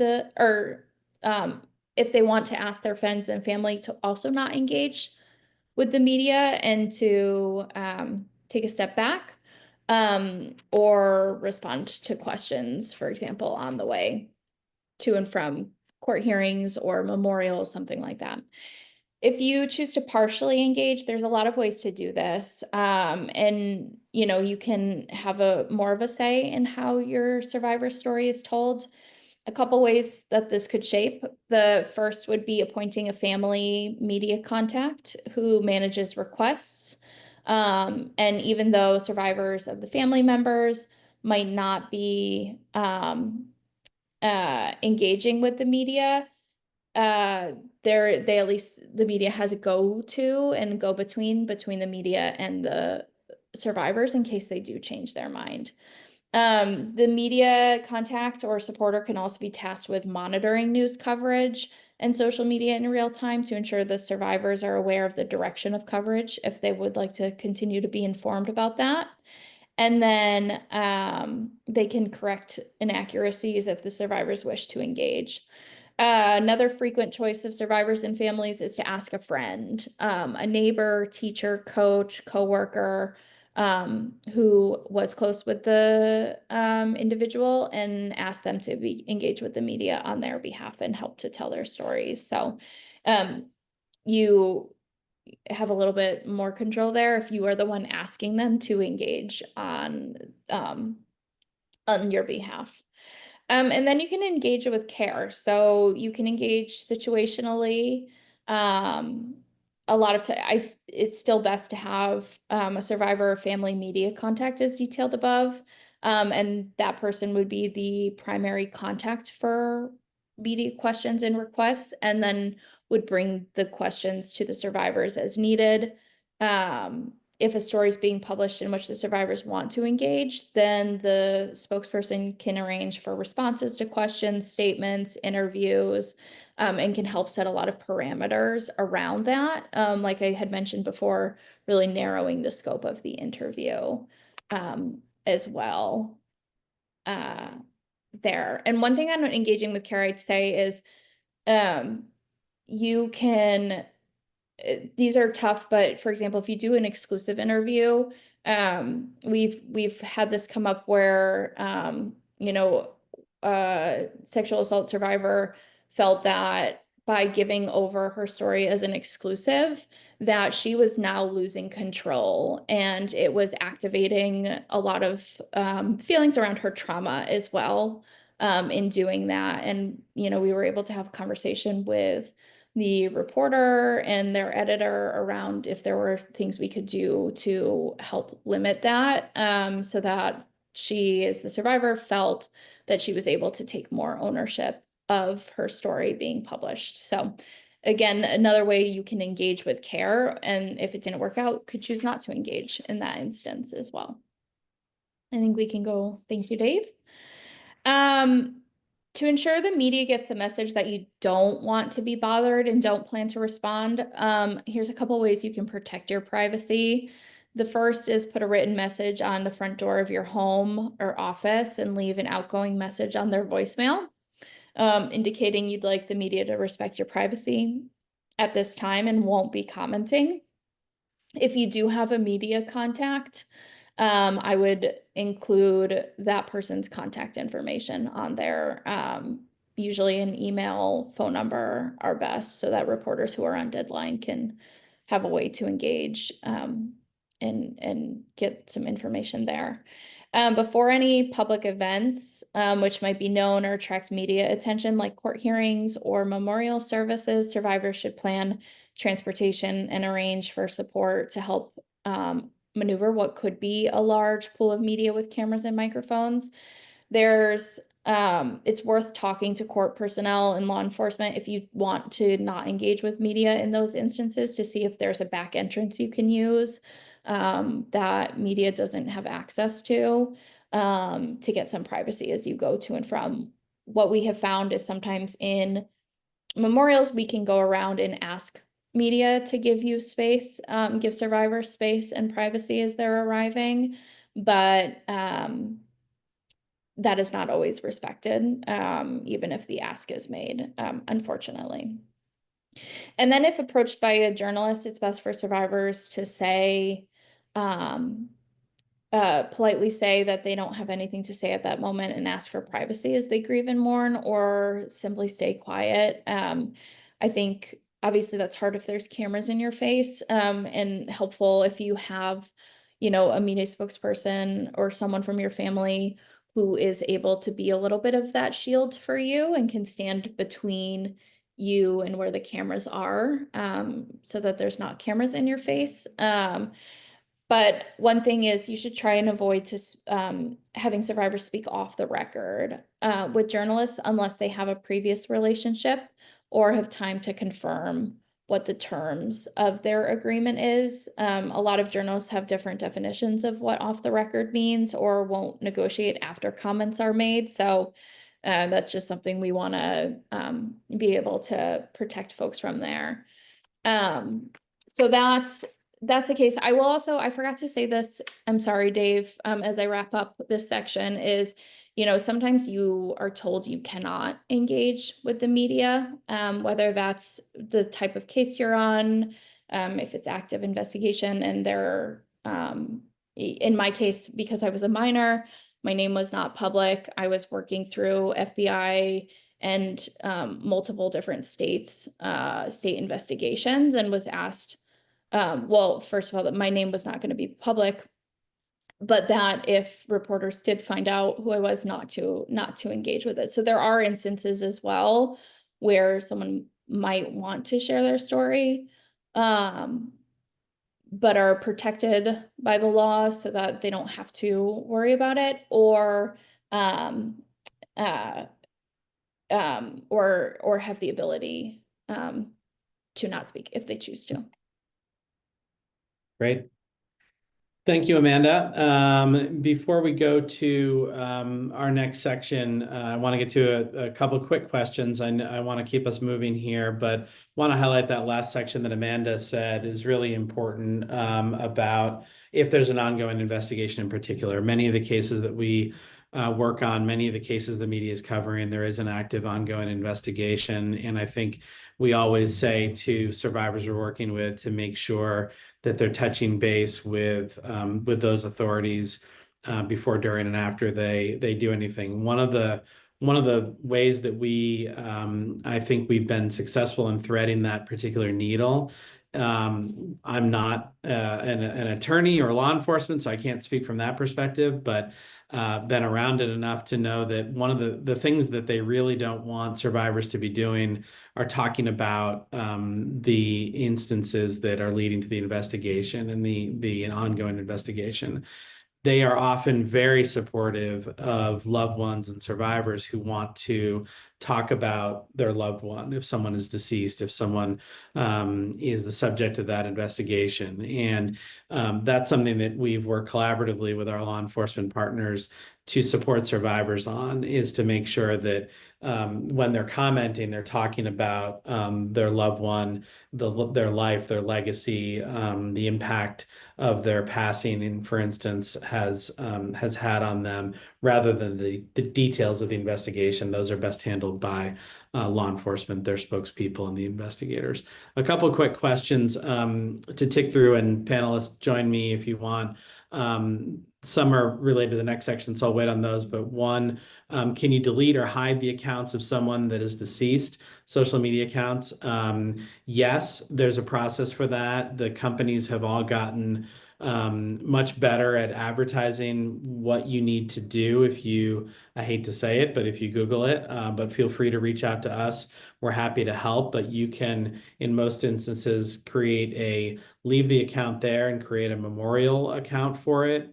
if they want to ask their friends and family to also not engage with the media and to take a step back, or respond to questions, for example, on the way to and from court hearings or memorials, something like that. If you choose to partially engage, there's a lot of ways to do this. And you can have more of a say in how your survivor story is told. A couple ways that this could shape. The first would be appointing a family media contact who manages requests. And even though survivors of the family members might not be engaging with the media, at least the media has a go-to and go-between between the media and the survivors in case they do change their mind. The media contact or supporter can also be tasked with monitoring news coverage and social media in real time to ensure the survivors are aware of the direction of coverage if they would like to continue to be informed about that. And then they can correct inaccuracies if the survivors wish to engage. Another frequent choice of survivors and families is to ask a friend, a neighbor, teacher, coach, coworker, who was close with the individual, and ask them to be engaged with the media on their behalf and help to tell their stories. So you have a little bit more control there if you are the one asking them to engage on your behalf. And then you can engage with care. So you can engage situationally. A lot of times, it's still best to have a survivor or family media contact as detailed above. And that person would be the primary contact for media questions and requests, and then would bring the questions to the survivors as needed. If a story is being published in which the survivors want to engage, then the spokesperson can arrange for responses to questions, statements, interviews, and can help set a lot of parameters around that. Like I had mentioned before, really narrowing the scope of the interview as well there. And one thing on engaging with care I'd say is you can, these are tough, but for example, if you do an exclusive interview, we've had this come up where you know, sexual assault survivor felt that by giving over her story as an exclusive, that she was now losing control, and it was activating a lot of feelings around her trauma as well in doing that. And, you know, we were able to have a conversation with the reporter and their editor around if there were things we could do to help limit that, so that she, as the survivor, felt that she was able to take more ownership of her story being published. So again, another way you can engage with care, and if it didn't work out, could choose not to engage in that instance as well. I think we can go. Thank you, Dave. To ensure the media gets the message that you don't want to be bothered and don't plan to respond, here's a couple ways you can protect your privacy. The first is put a written message on the front door of your home or office and leave an outgoing message on their voicemail, indicating you'd like the media to respect your privacy at this time and won't be commenting. If you do have a media contact, I would include that person's contact information on there. Usually an email, phone number are best, so that reporters who are on deadline can have a way to engage and get some information there. Before any public events, which might be known or attract media attention, like court hearings or memorial services, survivors should plan transportation and arrange for support to help maneuver what could be a large pool of media with cameras and microphones. It's worth talking to court personnel and law enforcement if you want to not engage with media in those instances, to see if there's a back entrance you can use that media doesn't have access to get some privacy as you go to and from. What we have found is sometimes in memorials, we can go around and ask media to give you space, give survivors space and privacy as they're arriving, but that is not always respected, even if the ask is made, unfortunately. And then if approached by a journalist, it's best for survivors to say, politely say that they don't have anything to say at that moment and ask for privacy as they grieve and mourn, or simply stay quiet. I think obviously that's hard if there's cameras in your face, and helpful if you have, you know, a media spokesperson or someone from your family who is able to be a little bit of that shield for you and can stand between you and where the cameras are, so that there's not cameras in your face. But one thing is you should try and avoid having survivors speak off the record with journalists unless they have a previous relationship or have time to confirm what the terms of their agreement is. A lot of journalists have different definitions of what off the record means or won't negotiate after comments are made. So that's just something we want to be able to protect folks from there. So that's the case. I will also, I forgot to say this, I'm sorry, Dave, as I wrap up this section is, you know, sometimes you are told you cannot engage with the media, whether that's the type of case you're on, if it's active investigation, and they're, in my case, because I was a minor, my name was not public. I was working through FBI and multiple different states, state investigations, and was asked, well, first of all, that my name was not going to be public, but that if reporters did find out who I was, not to engage with it. So there are instances as well where someone might want to share their story, but are protected by the law so that they don't have to worry about it, or or have the ability to not speak if they choose to. Great. Thank you, Amanda. Before we go to our next section, I want to get to a couple of quick questions. I want to keep us moving here, but want to highlight that last section that Amanda said is really important about if there's an ongoing investigation in particular. Many of the cases that we work on, many of the cases the media is covering, there is an active ongoing investigation. And I think we always say to survivors we're working with to make sure that they're touching base with those authorities before, during, and after they do anything. One of the ways that we I think we've been successful in threading that particular needle. I'm not an attorney or law enforcement, so I can't speak from that perspective, but been around it enough to know that one of the things that they really don't want survivors to be doing are talking about the instances that are leading to the investigation and the ongoing investigation. They are often very supportive of loved ones and survivors who want to talk about their loved one if someone is deceased, if someone is the subject of that investigation. And that's something that we've worked collaboratively with our law enforcement partners to support survivors on, is to make sure that when they're commenting, they're talking about their loved one, their life, their legacy, the impact of their passing, and for instance, has had on them, rather than the details of the investigation. Those are best handled by law enforcement, their spokespeople, and the investigators. A couple of quick questions to tick through, and panelists, join me if you want. Some are related to the next section, so I'll wait on those. But one, can you delete or hide the accounts of someone that is deceased, social media accounts? Yes, there's a process for that. The companies have all gotten much better at advertising what you need to do if you, I hate to say it, but if you Google it, but feel free to reach out to us. We're happy to help, but you can, in most instances, leave the account there and create a memorial account for it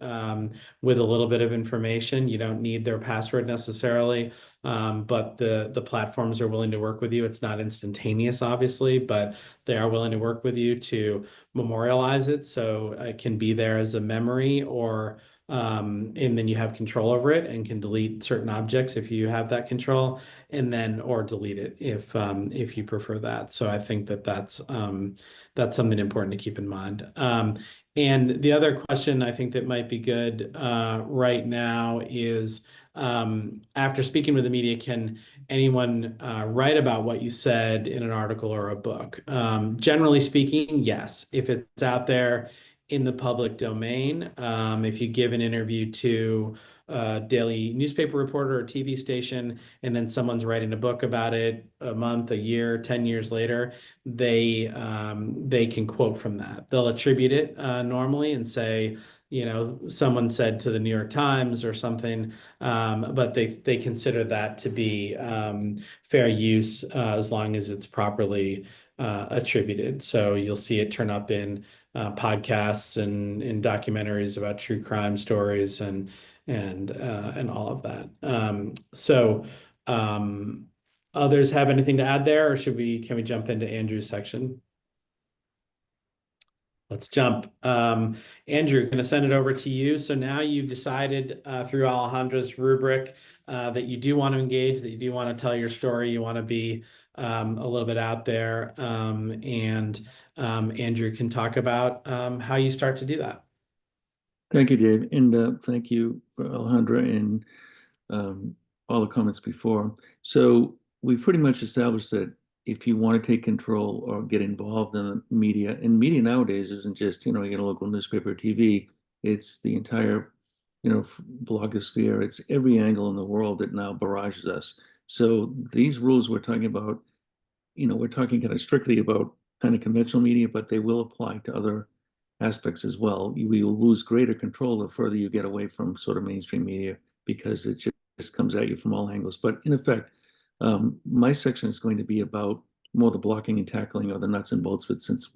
with a little bit of information. You don't need their password necessarily, but the platforms are willing to work with you. It's not instantaneous, obviously, but they are willing to work with you to memorialize it, so it can be there as a memory, or and then you have control over it and can delete certain objects if you have that control, and then or delete it if you prefer that. So I think that's something important to keep in mind. And the other question I think that might be good right now is, after speaking with the media, can anyone write about what you said in an article or a book? Generally speaking, yes. If it's out there in the public domain, if you give an interview to a daily newspaper reporter or TV station, and then someone's writing a book about it a month, a year, 10 years later, they can quote from that. They'll attribute it normally and say, someone said to the New York Times or something, but they consider that to be fair use as long as it's properly attributed. So you'll see it turn up in podcasts and in documentaries about true crime stories and all of that. Others have anything to add there, or can we jump into Andrew's section? Let's jump. Andrew, going to send it over to you. So now you've decided through Alejandra's rubric that you do want to engage, that you do want to tell your story, you want to be a little bit out there. And Andrew can talk about how you start to do that. Thank you, Dave. And thank you for Alejandra and all the comments before. So we've pretty much established that if you want to take control or get involved in the media, and media nowadays isn't just, you get a local newspaper or TV, it's the entire, blogosphere. It's every angle in the world that now barrages us. So these rules we're talking about, we're talking kind of strictly about kind of conventional media, but they will apply to other aspects as well. We will lose greater control the further you get away from sort of mainstream media, because it just comes at you from all angles. But in effect, my section is going to be about more the blocking and tackling, or the nuts and bolts of it, since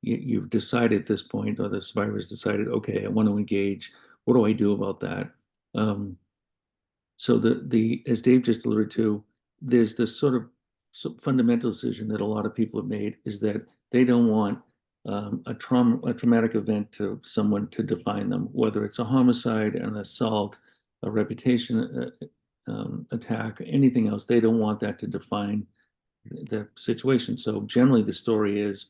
you've decided at this point, or the survivors decided, okay, I want to engage. What do I do about that? So as Dave just alluded to, there's this sort of fundamental decision that a lot of people have made, is that they don't want a traumatic event to someone to define them, whether it's a homicide, an assault, a reputation attack, anything else. They don't want that to define the situation. So generally the story is,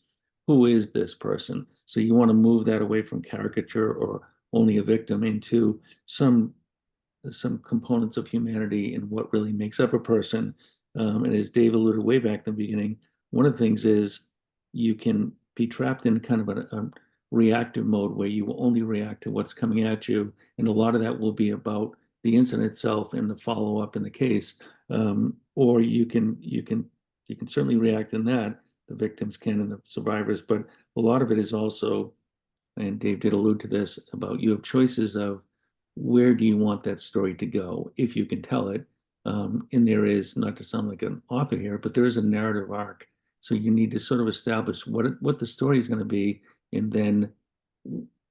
who is this person? So you want to move that away from caricature or only a victim into some components of humanity and what really makes up a person. And as Dave alluded way back in the beginning, one of the things is you can be trapped in kind of a reactive mode where you will only react to what's coming at you. And a lot of that will be about the incident itself and the follow-up in the case. Or you can certainly react in that, the victims can and the survivors, but a lot of it is also, and Dave did allude to this, about you have choices of where do you want that story to go, if you can tell it. And there is, not to sound like an author here, but there is a narrative arc. So you need to sort of establish what the story is going to be, and then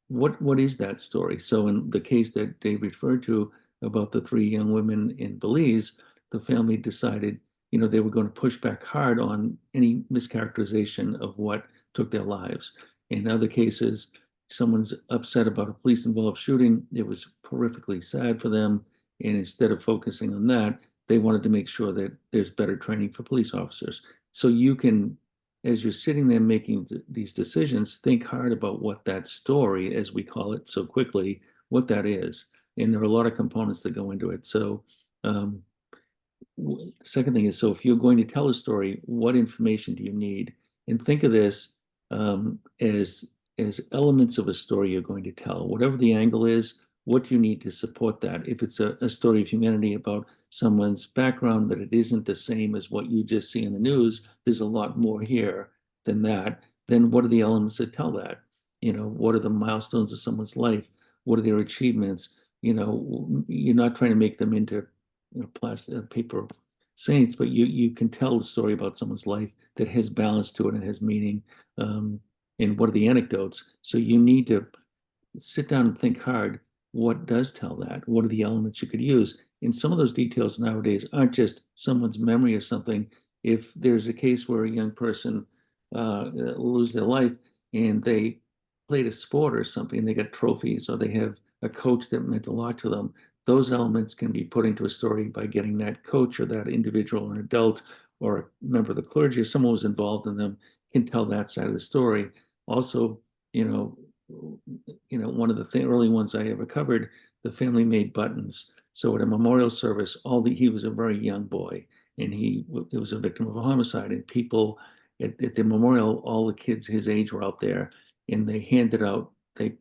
what is that story. So in the case that Dave referred to about the 3 young women in Belize, the family decided, they were going to push back hard on any mischaracterization of what took their lives. In other cases, someone's upset about a police-involved shooting. It was horrifically sad for them. And instead of focusing on that, they wanted to make sure that there's better training for police officers. So you can, as you're sitting there making these decisions, think hard about what that story, as we call it so quickly, what that is. And there are a lot of components that go into it. So second thing is, so if you're going to tell a story, what information do you need? And think of this as elements of a story you're going to tell. Whatever the angle is, what do you need to support that? If it's a story of humanity about someone's background, that it isn't the same as what you just see in the news, there's a lot more here than that. Then what are the elements that tell that? What are the milestones of someone's life? What are their achievements? You're not trying to make them into plastic paper saints, but you can tell a story about someone's life that has balance to it and has meaning. And what are the anecdotes? So you need to sit down and think hard. What does tell that? What are the elements you could use? And some of those details nowadays aren't just someone's memory of something. If there's a case where a young person lose their life and they played a sport or something, they got trophies, or they have a coach that meant a lot to them, those elements can be put into a story by getting that coach or that individual, an adult or a member of the clergy or someone who's involved in them, can tell that side of the story. Also, one of the early ones I ever covered, the family made buttons. So at a memorial service, he was a very young boy, and he was a victim of a homicide. And people at the memorial, all the kids his age were out there, and they handed out, they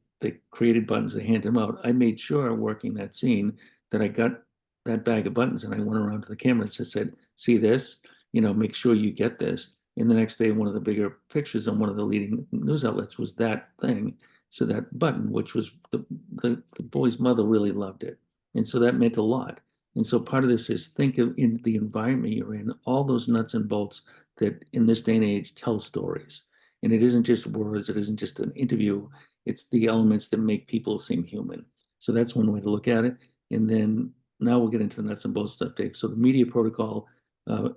created buttons, they handed them out. I made sure, working that scene, that I got that bag of buttons, and I went around to the camera and said, see this, make sure you get this. And the next day, one of the bigger pictures on one of the leading news outlets was that thing. So that button, which was the boy's mother, really loved it. And so that meant a lot. And so part of this is, think of in the environment you're in, all those nuts and bolts that in this day and age tell stories. And it isn't just words, it isn't just an interview, it's the elements that make people seem human. So that's one way to look at it. And then now we'll get into the nuts and bolts stuff, Dave. So the media protocol,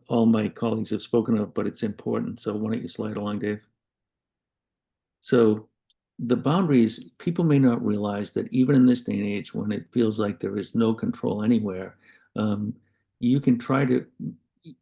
all my colleagues have spoken of, but it's important. So why don't you slide along, Dave? So the boundaries, people may not realize that even in this day and age, when it feels like there is no control anywhere, you can try to,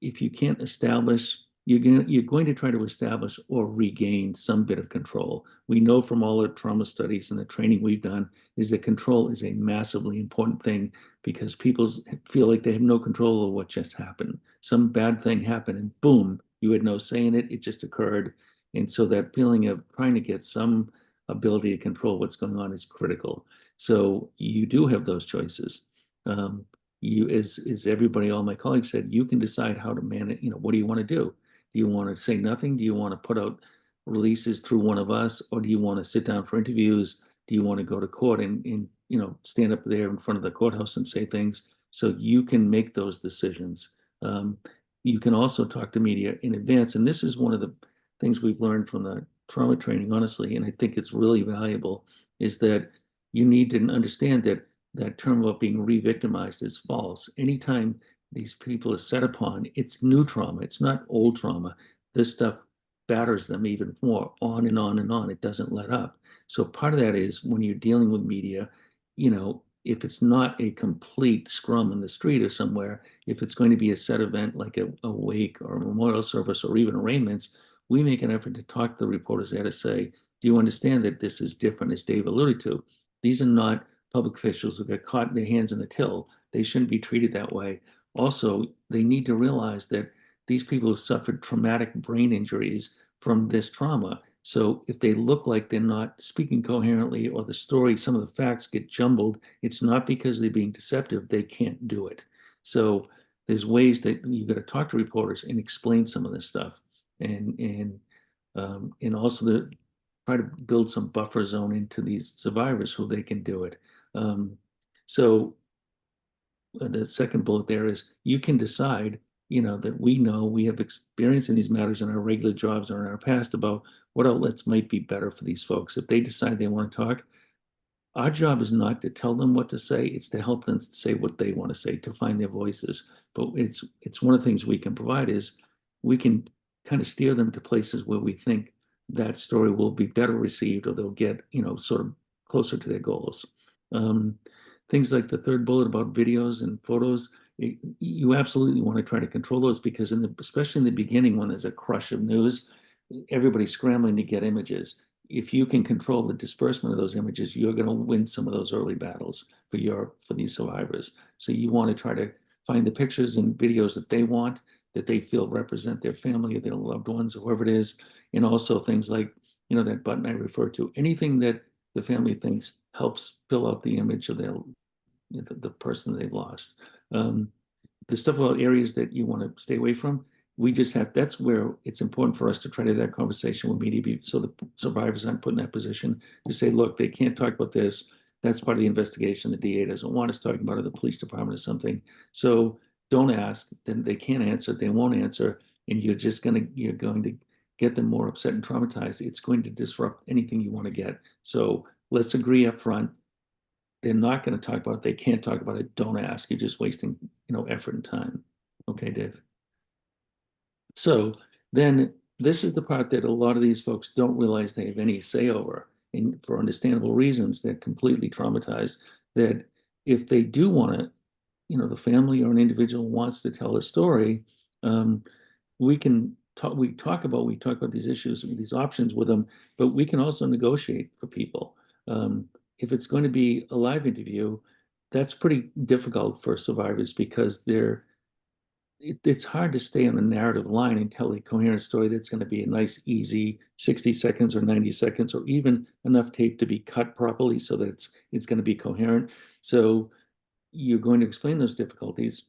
if you can't establish, you're going to try to establish or regain some bit of control. We know from all the trauma studies and the training we've done is that control is a massively important thing, because people feel like they have no control over what just happened. Some bad thing happened and boom, you had no say in it, it just occurred. And so that feeling of trying to get some ability to control what's going on is critical. So you do have those choices. You, as everybody, all my colleagues said, you can decide how to manage, what do you want to do? Do you want to say nothing? Do you want to put out releases through one of us? Or do you want to sit down for interviews? Do you want to go to court and stand up there in front of the courthouse and say things? So you can make those decisions. You can also talk to media in advance. And this is one of the things we've learned from the trauma training, honestly, and I think it's really valuable, is that you need to understand that that term about being re-victimized is false. Anytime these people are set upon, it's new trauma. It's not old trauma. This stuff batters them even more, on and on and on. It doesn't let up. So part of that is when you're dealing with media, you know, if it's not a complete scrum in the street or somewhere, if it's going to be a set event like a wake or a memorial service or even arraignments, we make an effort to talk to the reporters there to say, do you understand that this is different, as Dave alluded to? These are not public officials who get caught in their hands in the till. They shouldn't be treated that way. Also, they need to realize that these people have suffered traumatic brain injuries from this trauma. So if they look like they're not speaking coherently or the story, some of the facts get jumbled, it's not because they're being deceptive, they can't do it. So there's ways that you've got to talk to reporters and explain some of this stuff. And also to try to build some buffer zone into these survivors so they can do it. So the second bullet there is you can decide, you know, that we know we have experience in these matters in our regular jobs or in our past about what outlets might be better for these folks. If they decide they want to talk, our job is not to tell them what to say, it's to help them say what they want to say, to find their voices. But it's one of the things we can provide is we can kind of steer them to places where we think that story will be better received or they'll get, you know, sort of closer to their goals. Things like the third bullet about videos and photos, you absolutely want to try to control those because especially in the beginning when there's a crush of news, everybody's scrambling to get images. If you can control the disbursement of those images, you're going to win some of those early battles for these survivors. So you want to try to find the pictures and videos that they want, that they feel represent their family or their loved ones, or whoever it is. And also things like, you know, that button I referred to, anything that the family thinks helps fill out the image of the person they've lost. The stuff about areas that you want to stay away from, that's where it's important for us to try to have that conversation with media so the survivors aren't put in that position to say, look, they can't talk about this. That's part of the investigation. The DA doesn't want us talking about it, the police department or something. So don't ask, then they can't answer, they won't answer, and you're going to get them more upset and traumatized. It's going to disrupt anything you want to get. So let's agree up front. They're not going to talk about it. They can't talk about it. Don't ask. You're just wasting, you know, effort and time. Okay, Dave. So then this is the part that a lot of these folks don't realize they have any say over, and for understandable reasons, they're completely traumatized. That if they do want to, you know, the family or an individual wants to tell a story, we talk about these issues, these options with them, but we can also negotiate for people. If it's going to be a live interview, that's pretty difficult for survivors because it's hard to stay on a narrative line and tell a coherent story that's going to be a nice, easy 60 seconds or 90 seconds, or even enough tape to be cut properly so that it's going to be coherent. So you're going to explain those difficulties,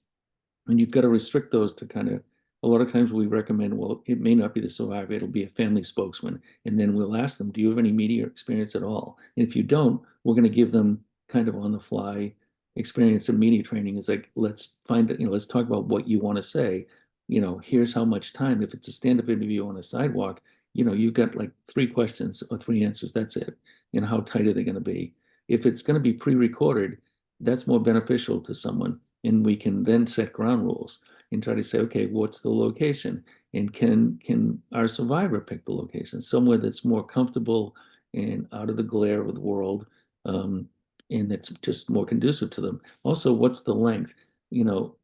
and you've got to restrict those to kind of, a lot of times we recommend, well, it may not be the survivor, it'll be a family spokesman. And then we'll ask them, do you have any media experience at all? And if you don't, we're going to give them kind of on the fly experience and media training. Is like, let's talk about what you want to say. You know, here's how much time. If it's a stand-up interview on a sidewalk, you know, you've got like 3 questions or 3 answers, that's it. You know, how tight are they going to be? If it's going to be pre-recorded, that's more beneficial to someone. And we can then set ground rules and try to say, okay, what's the location? And can our survivor pick the location? Somewhere that's more comfortable and out of the glare of the world, and that's just more conducive to them. Also, what's the length? You know,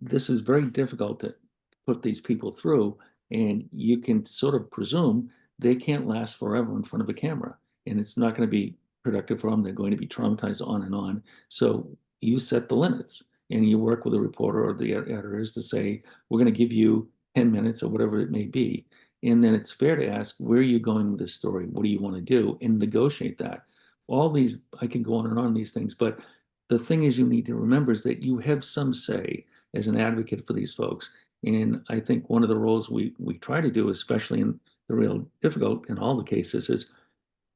this is very difficult to put these people through, and you can sort of presume they can't last forever in front of a camera, and it's not going to be productive for them. They're going to be traumatized on and on. So you set the limits. And you work with a reporter or the editors to say, we're going to give you 10 minutes or whatever it may be. And then it's fair to ask, where are you going with this story? What do you want to do? And negotiate that. All these, I can go on and on these things, but the thing is you need to remember is that you have some say as an advocate for these folks. And I think one of the roles we try to do, especially in the real difficult in all the cases, is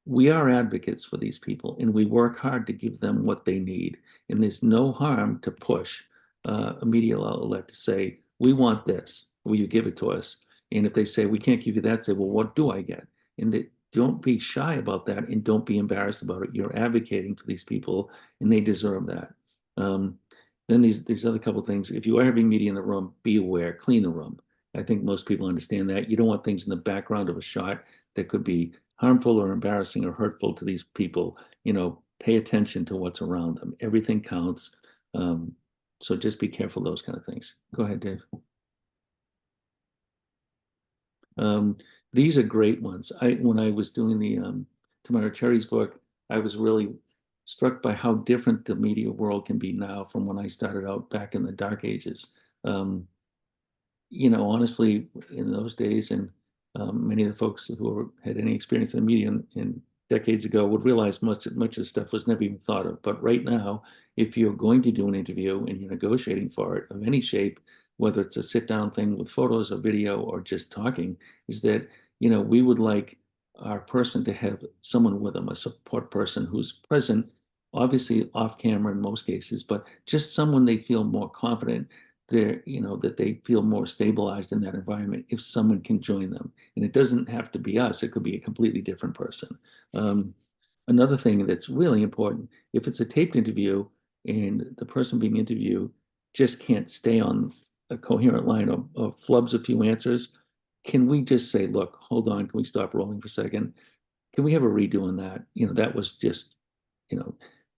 we are advocates for these people and we work hard to give them what they need. And there's no harm to push a media outlet to say, we want this, will you give it to us? And if they say, we can't give you that, say, well, what do I get? And don't be shy about that and don't be embarrassed about it. You're advocating for these people and they deserve that. Then these other couple of things. If you are having media in the room, be aware, clean the room. I think most people understand that. You don't want things in the background of a shot that could be harmful or embarrassing or hurtful to these people. Pay attention to what's around them. Everything counts. So just be careful, those kind of things. Go ahead, Dave. These are great ones. When I was doing the Tamara Cherry's book, I was really struck by how different the media world can be now from when I started out back in the dark ages. Honestly, in those days, and many of the folks who had any experience in the media in decades ago would realize much of the stuff was never even thought of. But right now, if you're going to do an interview and you're negotiating for it of any shape, whether it's a sit-down thing with photos or video or just talking, is that, we would like our person to have someone with them, a support person who's present, obviously off camera in most cases, but just someone they feel more confident that they feel more stabilized in that environment if someone can join them. And it doesn't have to be us, it could be a completely different person. Another thing that's really important, if it's a taped interview and the person being interviewed just can't stay on a coherent line or flubs a few answers, can we just say, look, hold on, can we stop rolling for a second? Can we have a redo on that? That was just,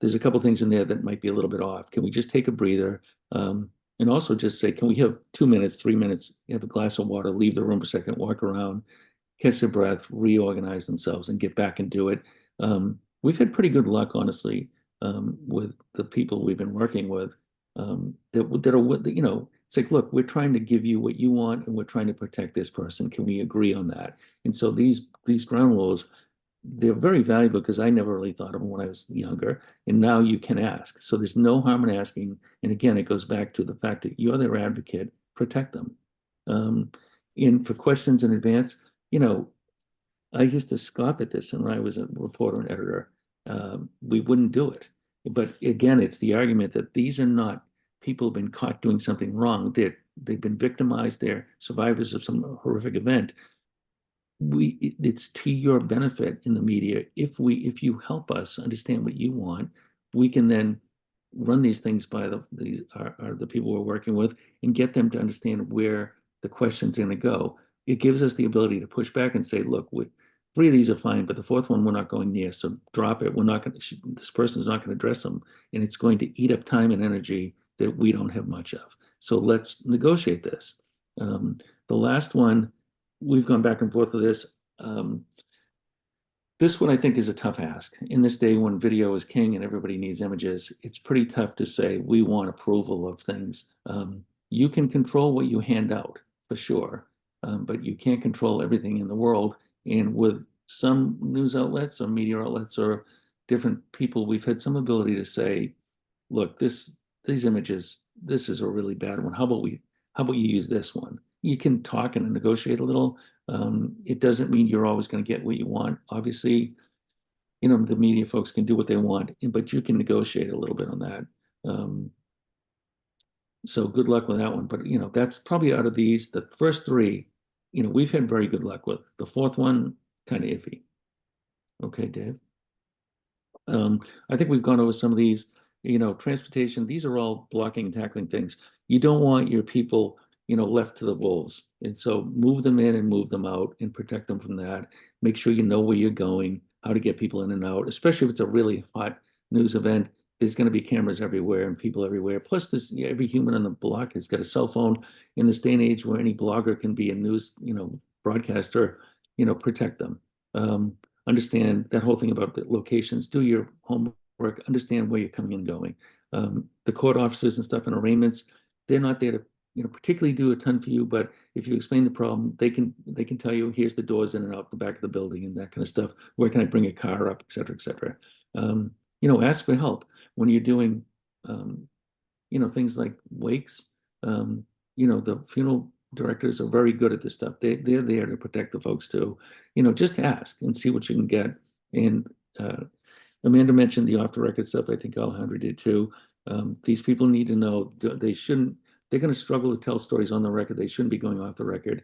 there's a couple things in there that might be a little bit off. Can we just take a breather? And also just say, can we have 2 minutes, 3 minutes, have a glass of water, leave the room for a second, walk around, catch their breath, reorganize themselves and get back and do it. We've had pretty good luck, honestly, with the people we've been working with that are, it's like, look, we're trying to give you what you want and we're trying to protect this person. Can we agree on that? And so these ground rules, they're very valuable because I never really thought of them when I was younger. And now you can ask. So there's no harm in asking. And again, it goes back to the fact that you're their advocate, protect them. And for questions in advance, I used to scoff at this when I was a reporter and editor. We wouldn't do it. But again, it's the argument that these are not people who've been caught doing something wrong. They've been victimized. They're survivors of some horrific event. It's to your benefit in the media. If you help us understand what you want, we can then run these things by the people we're working with and get them to understand where the question's going to go. It gives us the ability to push back and say, look, 3 of these are fine, but the 4th one we're not going near, so drop it. We're not going to. This person's not going to address them, and it's going to eat up time and energy that we don't have much of. So let's negotiate this. The last one, we've gone back and forth with this. This one I think is a tough ask. In this day when video is king and everybody needs images, it's pretty tough to say we want approval of things. You can control what you hand out, for sure, but you can't control everything in the world. And with some news outlets or media outlets or different people, we've had some ability to say, look, these images, this is a really bad one. How about you use this one? You can talk and negotiate a little. It doesn't mean you're always going to get what you want. Obviously, the media folks can do what they want, but you can negotiate a little bit on that. So good luck with that one. But, that's probably out of these, the first 3, we've had very good luck with. The 4th one, kind of iffy. Okay, Dave. I think we've gone over some of these, transportation. These are all blocking and tackling things. You don't want your people left to the wolves. And so move them in and move them out and protect them from that. Make sure you know where you're going, how to get people in and out, especially if it's a really hot news event. There's going to be cameras everywhere and people everywhere. Plus, every human on the block has got a cell phone. In this day and age where any blogger can be a news, broadcaster, protect them. Understand that whole thing about the locations. Do your homework. Understand where you're coming and going. The court officers and stuff and arraignments, they're not there to particularly do a ton for you, but if you explain the problem, they can tell you, here's the doors in and out the back of the building and that kind of stuff. Where can I bring a car up, et cetera, et cetera. Ask for help when you're doing, things like wakes. The funeral directors are very good at this stuff. They're there to protect the folks too. Just ask and see what you can get. And Amanda mentioned the off the record stuff. I think Alejandra did too. These people need to know they're going to struggle to tell stories on the record. They shouldn't be going off the record.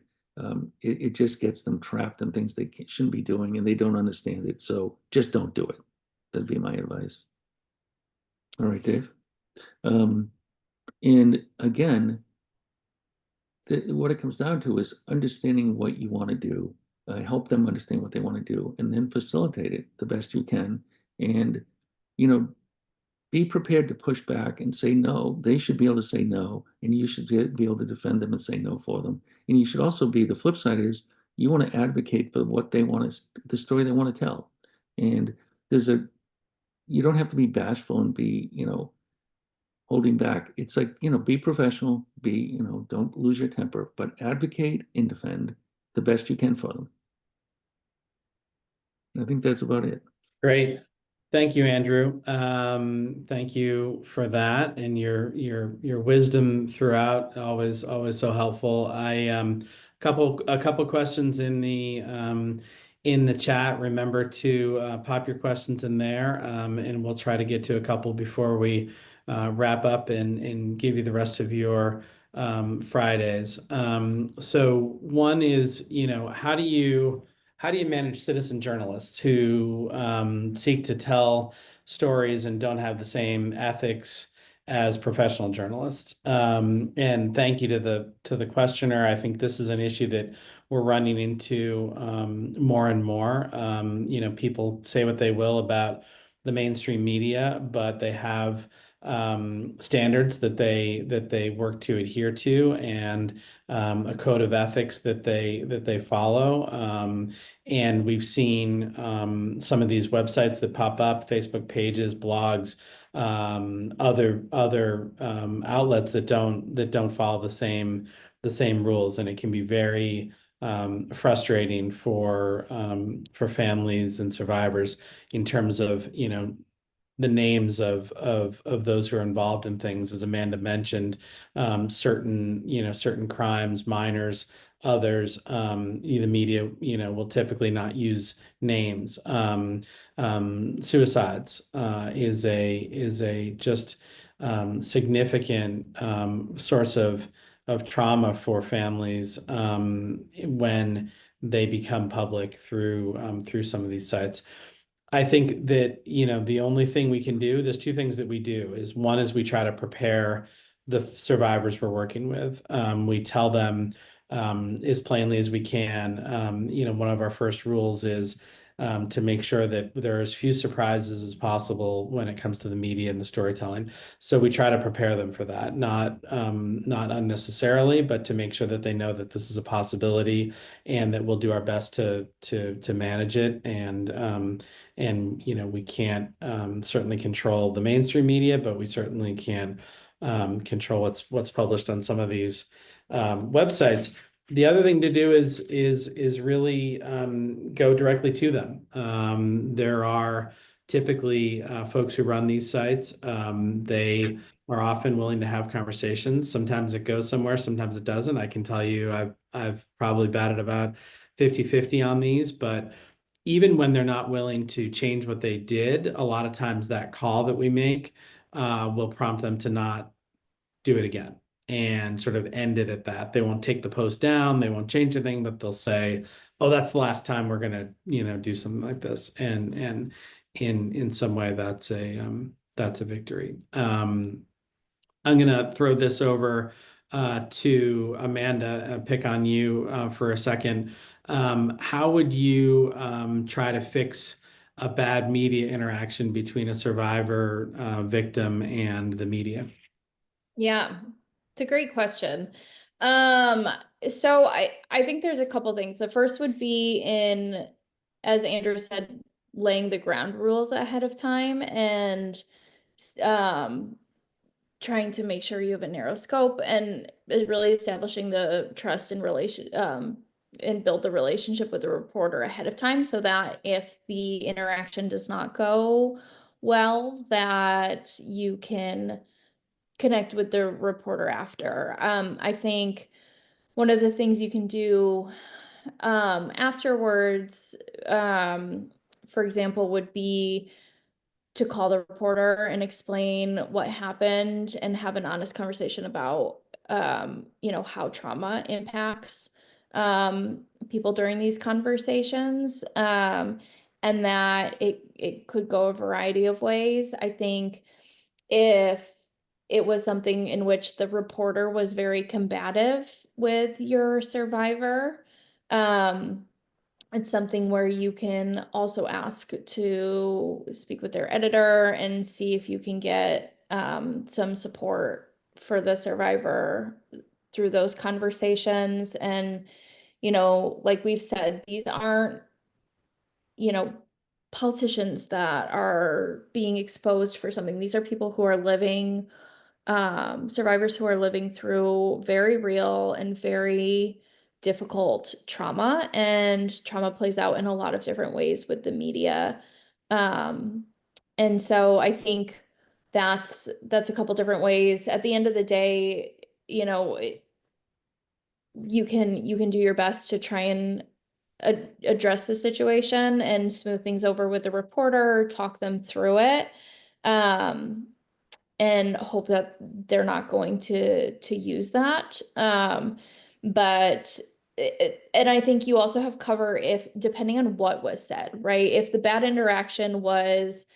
It just gets them trapped in things they shouldn't be doing and they don't understand it. So just don't do it. That'd be my advice. All right, Dave. And again, what it comes down to is understanding what you want to do, help them understand what they want to do, and then facilitate it the best you can. And, you know, be prepared to push back and say no. They should be able to say no, and you should be able to defend them and say no for them. And you should also be, the flip side is, you want to advocate for what they want to, the story they want to tell. And you don't have to be bashful and be, holding back. It's like, be professional, don't lose your temper, but advocate and defend the best you can for them. I think that's about it. Great. Thank you, Andrew. Thank you for that, and your wisdom throughout, always so helpful. A couple questions in the chat. Remember to pop your questions in there, and we'll try to get to a couple before we wrap up and give you the rest of your Fridays. So one is, how do you manage citizen journalists who seek to tell stories and don't have the same ethics as professional journalists? And thank you to the questioner. I think this is an issue that we're running into more and more. People say what they will about the mainstream media, but they have standards that they work to adhere to, and a code of ethics that they follow. And we've seen some of these websites that pop up, Facebook pages, blogs, other outlets that don't follow the same rules, and it can be very frustrating for families and survivors in terms of the names of those who are involved in things. As Amanda mentioned, certain crimes, minors, others, the media, will typically not use names. Suicides is a just significant source of trauma for families when they become public through some of these sites. I think that, the only thing we can do, there's two things that we do. Is one is we try to prepare the survivors we're working with. We tell them as plainly as we can. One of our first rules is to make sure that there are as few surprises as possible when it comes to the media and the storytelling. So we try to prepare them for that, not unnecessarily, but to make sure that they know that this is a possibility, and that we'll do our best to manage it. And we can't certainly control the mainstream media, but we certainly can control what's published on some of these websites. The other thing to do is really go directly to them. There are typically folks who run these sites. They are often willing to have conversations. Sometimes it goes somewhere, sometimes it doesn't. I can tell you I've probably batted about 50-50 on these, but even when they're not willing to change what they did, a lot of times that call that we make will prompt them to not do it again and sort of end it at that. They won't take the post down, they won't change anything, but they'll say, "Oh, that's the last time we're gonna, do something like this." And in some way, that's a victory. I'm gonna throw this over to Amanda, pick on you for a second. How would you try to fix a bad media interaction between a survivor, victim, and the media? Yeah, it's a great question. So I think there's a couple things. The first would be in, as Andrew said, laying the ground rules ahead of time, and trying to make sure you have a narrow scope, and really establishing the trust and and build the relationship with the reporter ahead of time, so that if the interaction does not go well, that you can connect with the reporter after. I think one of the things you can do afterwards, for example, would be to call the reporter and explain what happened, and have an honest conversation about how trauma impacts people during these conversations, and that it could go a variety of ways. I think if it was something in which the reporter was very combative with your survivor. It's something where you can also ask to speak with their editor and see if you can get some support for the survivor through those conversations. And, like we've said, these aren't, politicians that are being exposed for something. These are people who are living, survivors who are living through very real and very difficult trauma, and trauma plays out in a lot of different ways with the media. And so I think that's a couple different ways. At the end of the day, you can do your best to try and address the situation and smooth things over with the reporter, talk them through it, and hope that they're not going to use that. But and I think you also have cover if, depending on what was said, right? If the bad interaction was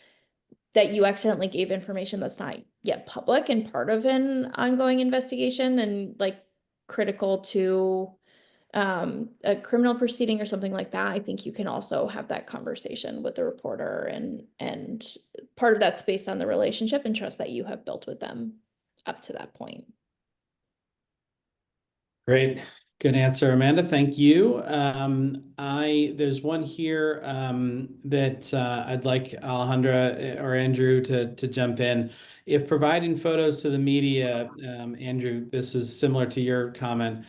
that you accidentally gave information that's not yet public and part of an ongoing investigation and like critical to a criminal proceeding or something like that, I think you can also have that conversation with the reporter, and part of that's based on the relationship and trust that you have built with them up to that point. Great. Good answer, Amanda. Thank you. There's one here that I'd like Alejandra or Andrew to jump in. If providing photos to the media, Andrew, this is similar to your comment.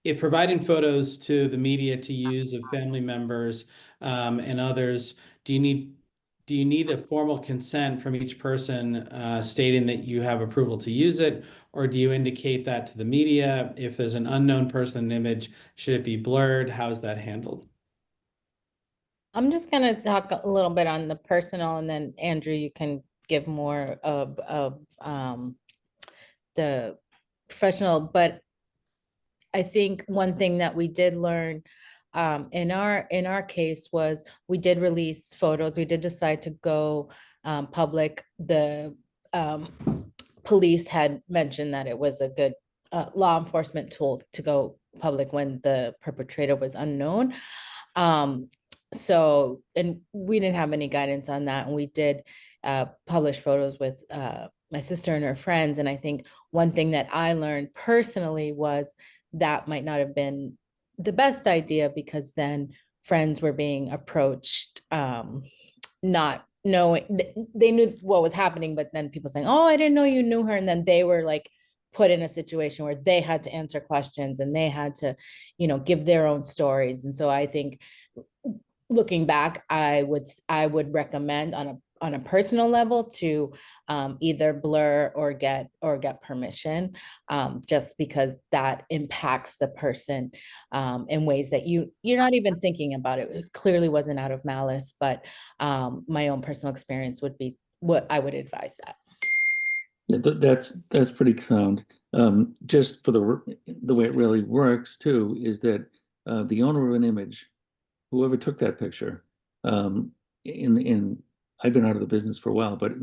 If providing photos to the media to use of family members and others, do you need a formal consent from each person stating that you have approval to use it, or do you indicate that to the media? If there's an unknown person image, should it be blurred? How is that handled? I'm just going to talk a little bit on the personal, and then Andrew, you can give more of the professional. But I think one thing that we did learn in our case was we did release photos. We did decide to go public. The police had mentioned that it was a good law enforcement tool to go public when the perpetrator was unknown. So, and we didn't have any guidance on that. And we did publish photos with my sister and her friends. And I think one thing that I learned personally was that might not have been the best idea, because then friends were being approached, not knowing, they knew what was happening, but then people saying, oh, I didn't know you knew her. And then they were like put in a situation where they had to answer questions and they had to, give their own stories. And so I think looking back, I would recommend on a personal level to either blur or get permission, just because that impacts the person in ways that you're not even thinking about it. It clearly wasn't out of malice, but my own personal experience would be what I would advise that. Yeah, that's pretty sound. Just for the way it really works too is that the owner of an image, whoever took that picture, I've been out of the business for a while, but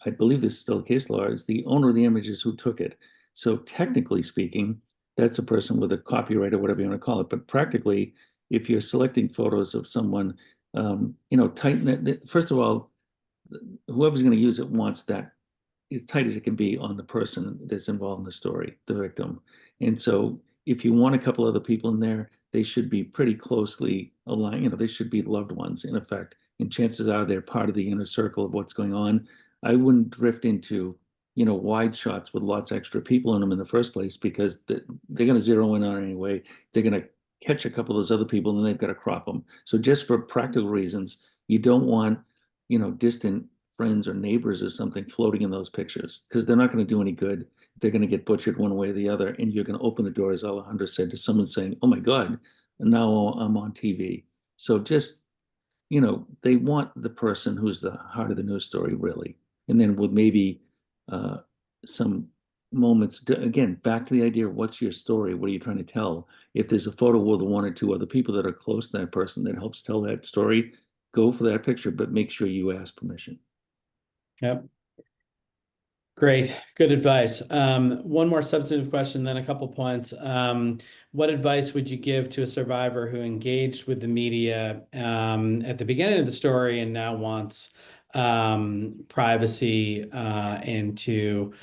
I believe this is still case law, is the owner of the image is who took it. So technically speaking, that's a person with a copyright or whatever you want to call it. But practically, if you're selecting photos of someone, tighten it. First of all, whoever's going to use it wants that as tight as it can be on the person that's involved in the story, the victim. And so if you want a couple other people in there, they should be pretty closely aligned. They should be loved ones in effect. And chances are they're part of the inner circle of what's going on. I wouldn't drift into, wide shots with lots of extra people in them in the first place, because they're going to zero in on it anyway. They're going to catch a couple of those other people and then they've got to crop them. So just for practical reasons, you don't want, distant friends or neighbors or something floating in those pictures, because they're not going to do any good. They're going to get butchered one way or the other, and you're going to open the door, as Alejandra said, to someone saying, oh my God, now I'm on TV. So just, they want the person who's the heart of the news story, really. And then with maybe some moments, again, back to the idea of what's your story? What are you trying to tell? If there's a photo with one or two other people that are close to that person that helps tell that story, go for that picture, but make sure you ask permission. Yep. Great, good advice. One more substantive question, then a couple points. What advice would you give to a survivor who engaged with the media at the beginning of the story and now wants privacy and to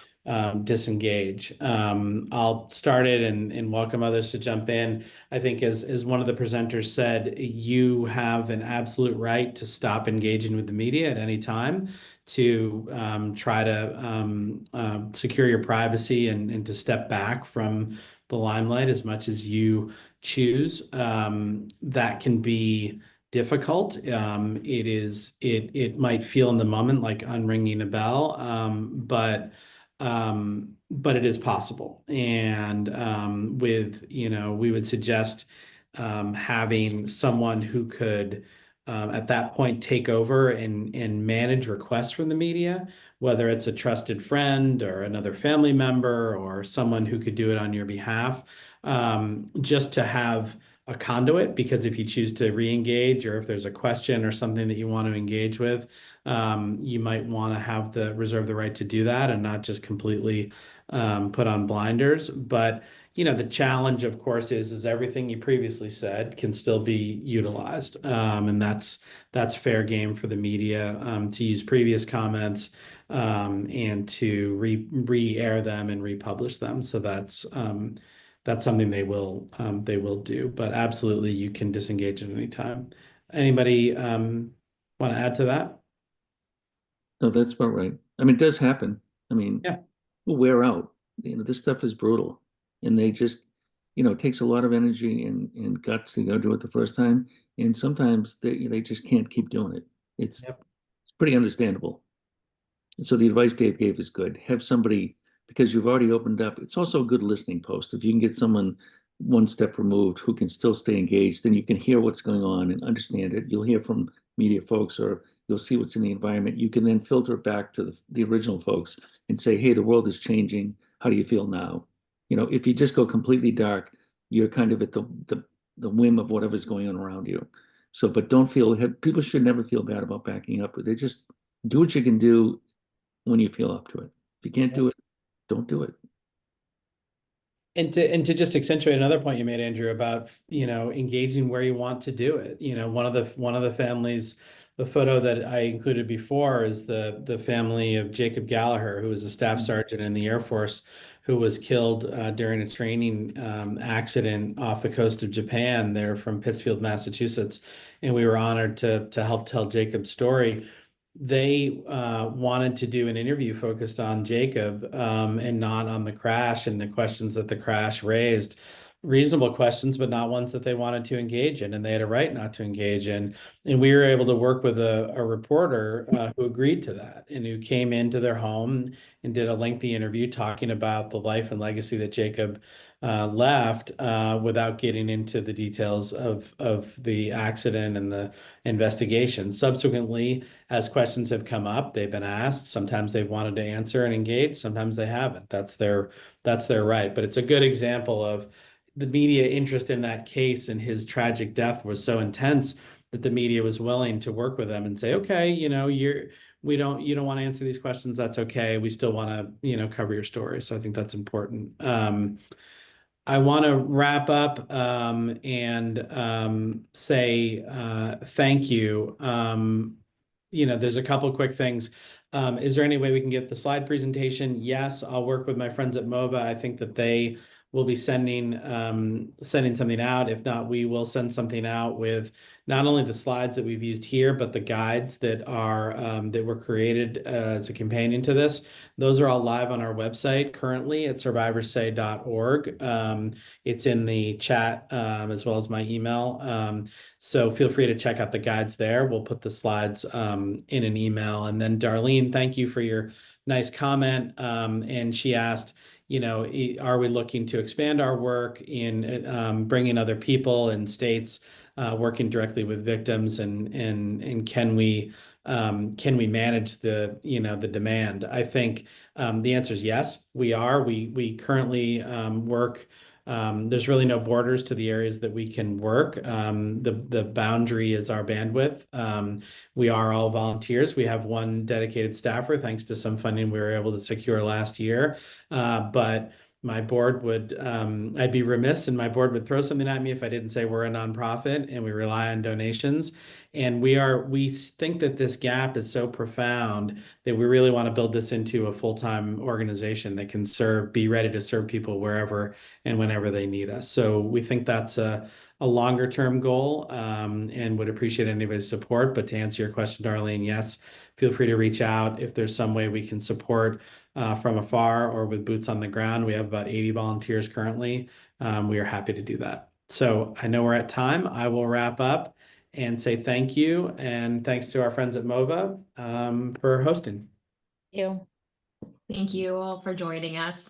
disengage? I'll start it and welcome others to jump in. I think as one of the presenters said, you have an absolute right to stop engaging with the media at any time, to try to secure your privacy and to step back from the limelight as much as you choose. That can be difficult. It might feel in the moment like unringing a bell, but it is possible. And we would suggest having someone who could at that point take over and manage requests from the media, whether it's a trusted friend or another family member or someone who could do it on your behalf, just to have a conduit. Because if you choose to re-engage, or if there's a question or something that you want to engage with, you might want to have reserve the right to do that and not just completely put on blinders. But the challenge, of course, is everything you previously said can still be utilized. And that's fair game for the media to use previous comments and to re-air them and republish them. So that's something they will do. But absolutely, you can disengage at any time. Anybody want to add to that? No, that's about right. I mean, it does happen. I mean, Yeah. We'll wear out. This stuff is brutal. And they just, it takes a lot of energy and guts to go do it the first time. And sometimes they just can't keep doing it. It's pretty understandable. So the advice Dave gave is good. Have somebody, because you've already opened up. It's also a good listening post. If you can get someone one step removed who can still stay engaged, then you can hear what's going on and understand it. You'll hear from media folks, or you'll see what's in the environment. You can then filter it back to the original folks and say, hey, the world is changing. How do you feel now? If you just go completely dark, you're kind of at the whim of whatever's going on around you. So, but people should never feel bad about backing up. They just do what you can do when you feel up to it. If you can't do it, don't do it. And to just accentuate another point you made, Andrew, about engaging where you want to do it. One of the families, the photo that I included before is the family of Jacob Gallagher, who was a staff sergeant in the Air Force, who was killed during a training accident off the coast of Japan. They're from Pittsfield, Massachusetts, and we were honored to help tell Jacob's story. They wanted to do an interview focused on Jacob and not on the crash and the questions that the crash raised. Reasonable questions, but not ones that they wanted to engage in, and they had a right not to engage in. And we were able to work with a reporter who agreed to that and who came into their home and did a lengthy interview talking about the life and legacy that Jacob left without getting into the details of the accident and the investigation. Subsequently, as questions have come up, they've been asked. Sometimes they've wanted to answer and engage. Sometimes they haven't. That's their right. But it's a good example of the media interest in that case, and his tragic death was so intense that the media was willing to work with them and say, okay, you don't want to answer these questions. That's okay. We still want to, cover your story. So I think that's important. I want to wrap up and say thank you. There's a couple quick things. Is there any way we can get the slide presentation? Yes, I'll work with my friends at MOVA. I think that they will be sending something out. If not, we will send something out with not only the slides that we've used here, but the guides that were created as a companion to this. Those are all live on our website currently at survivorsay.org. It's in the chat as well as my email. So feel free to check out the guides there. We'll put the slides in an email. And then Darlene, thank you for your nice comment. And she asked, are we looking to expand our work in bringing other people in states working directly with victims, and can we manage the demand? I think the answer is yes, we are. We currently work There's really no borders to the areas that we can work. The boundary is our bandwidth. We are all volunteers. We have one dedicated staffer, thanks to some funding we were able to secure last year. But my board would, I'd be remiss and my board would throw something at me if I didn't say we're a nonprofit and we rely on donations. And we think that this gap is so profound that we really want to build this into a full-time organization that can be ready to serve people wherever and whenever they need us. So we think that's a longer term goal, and would appreciate anybody's support. But to answer your question, Darlene, yes, feel free to reach out if there's some way we can support from afar or with boots on the ground. We have about 80 volunteers currently. We are happy to do that. So I know we're at time. I will wrap up and say thank you. And thanks to our friends at MOVA for hosting. You. Thank you all for joining us.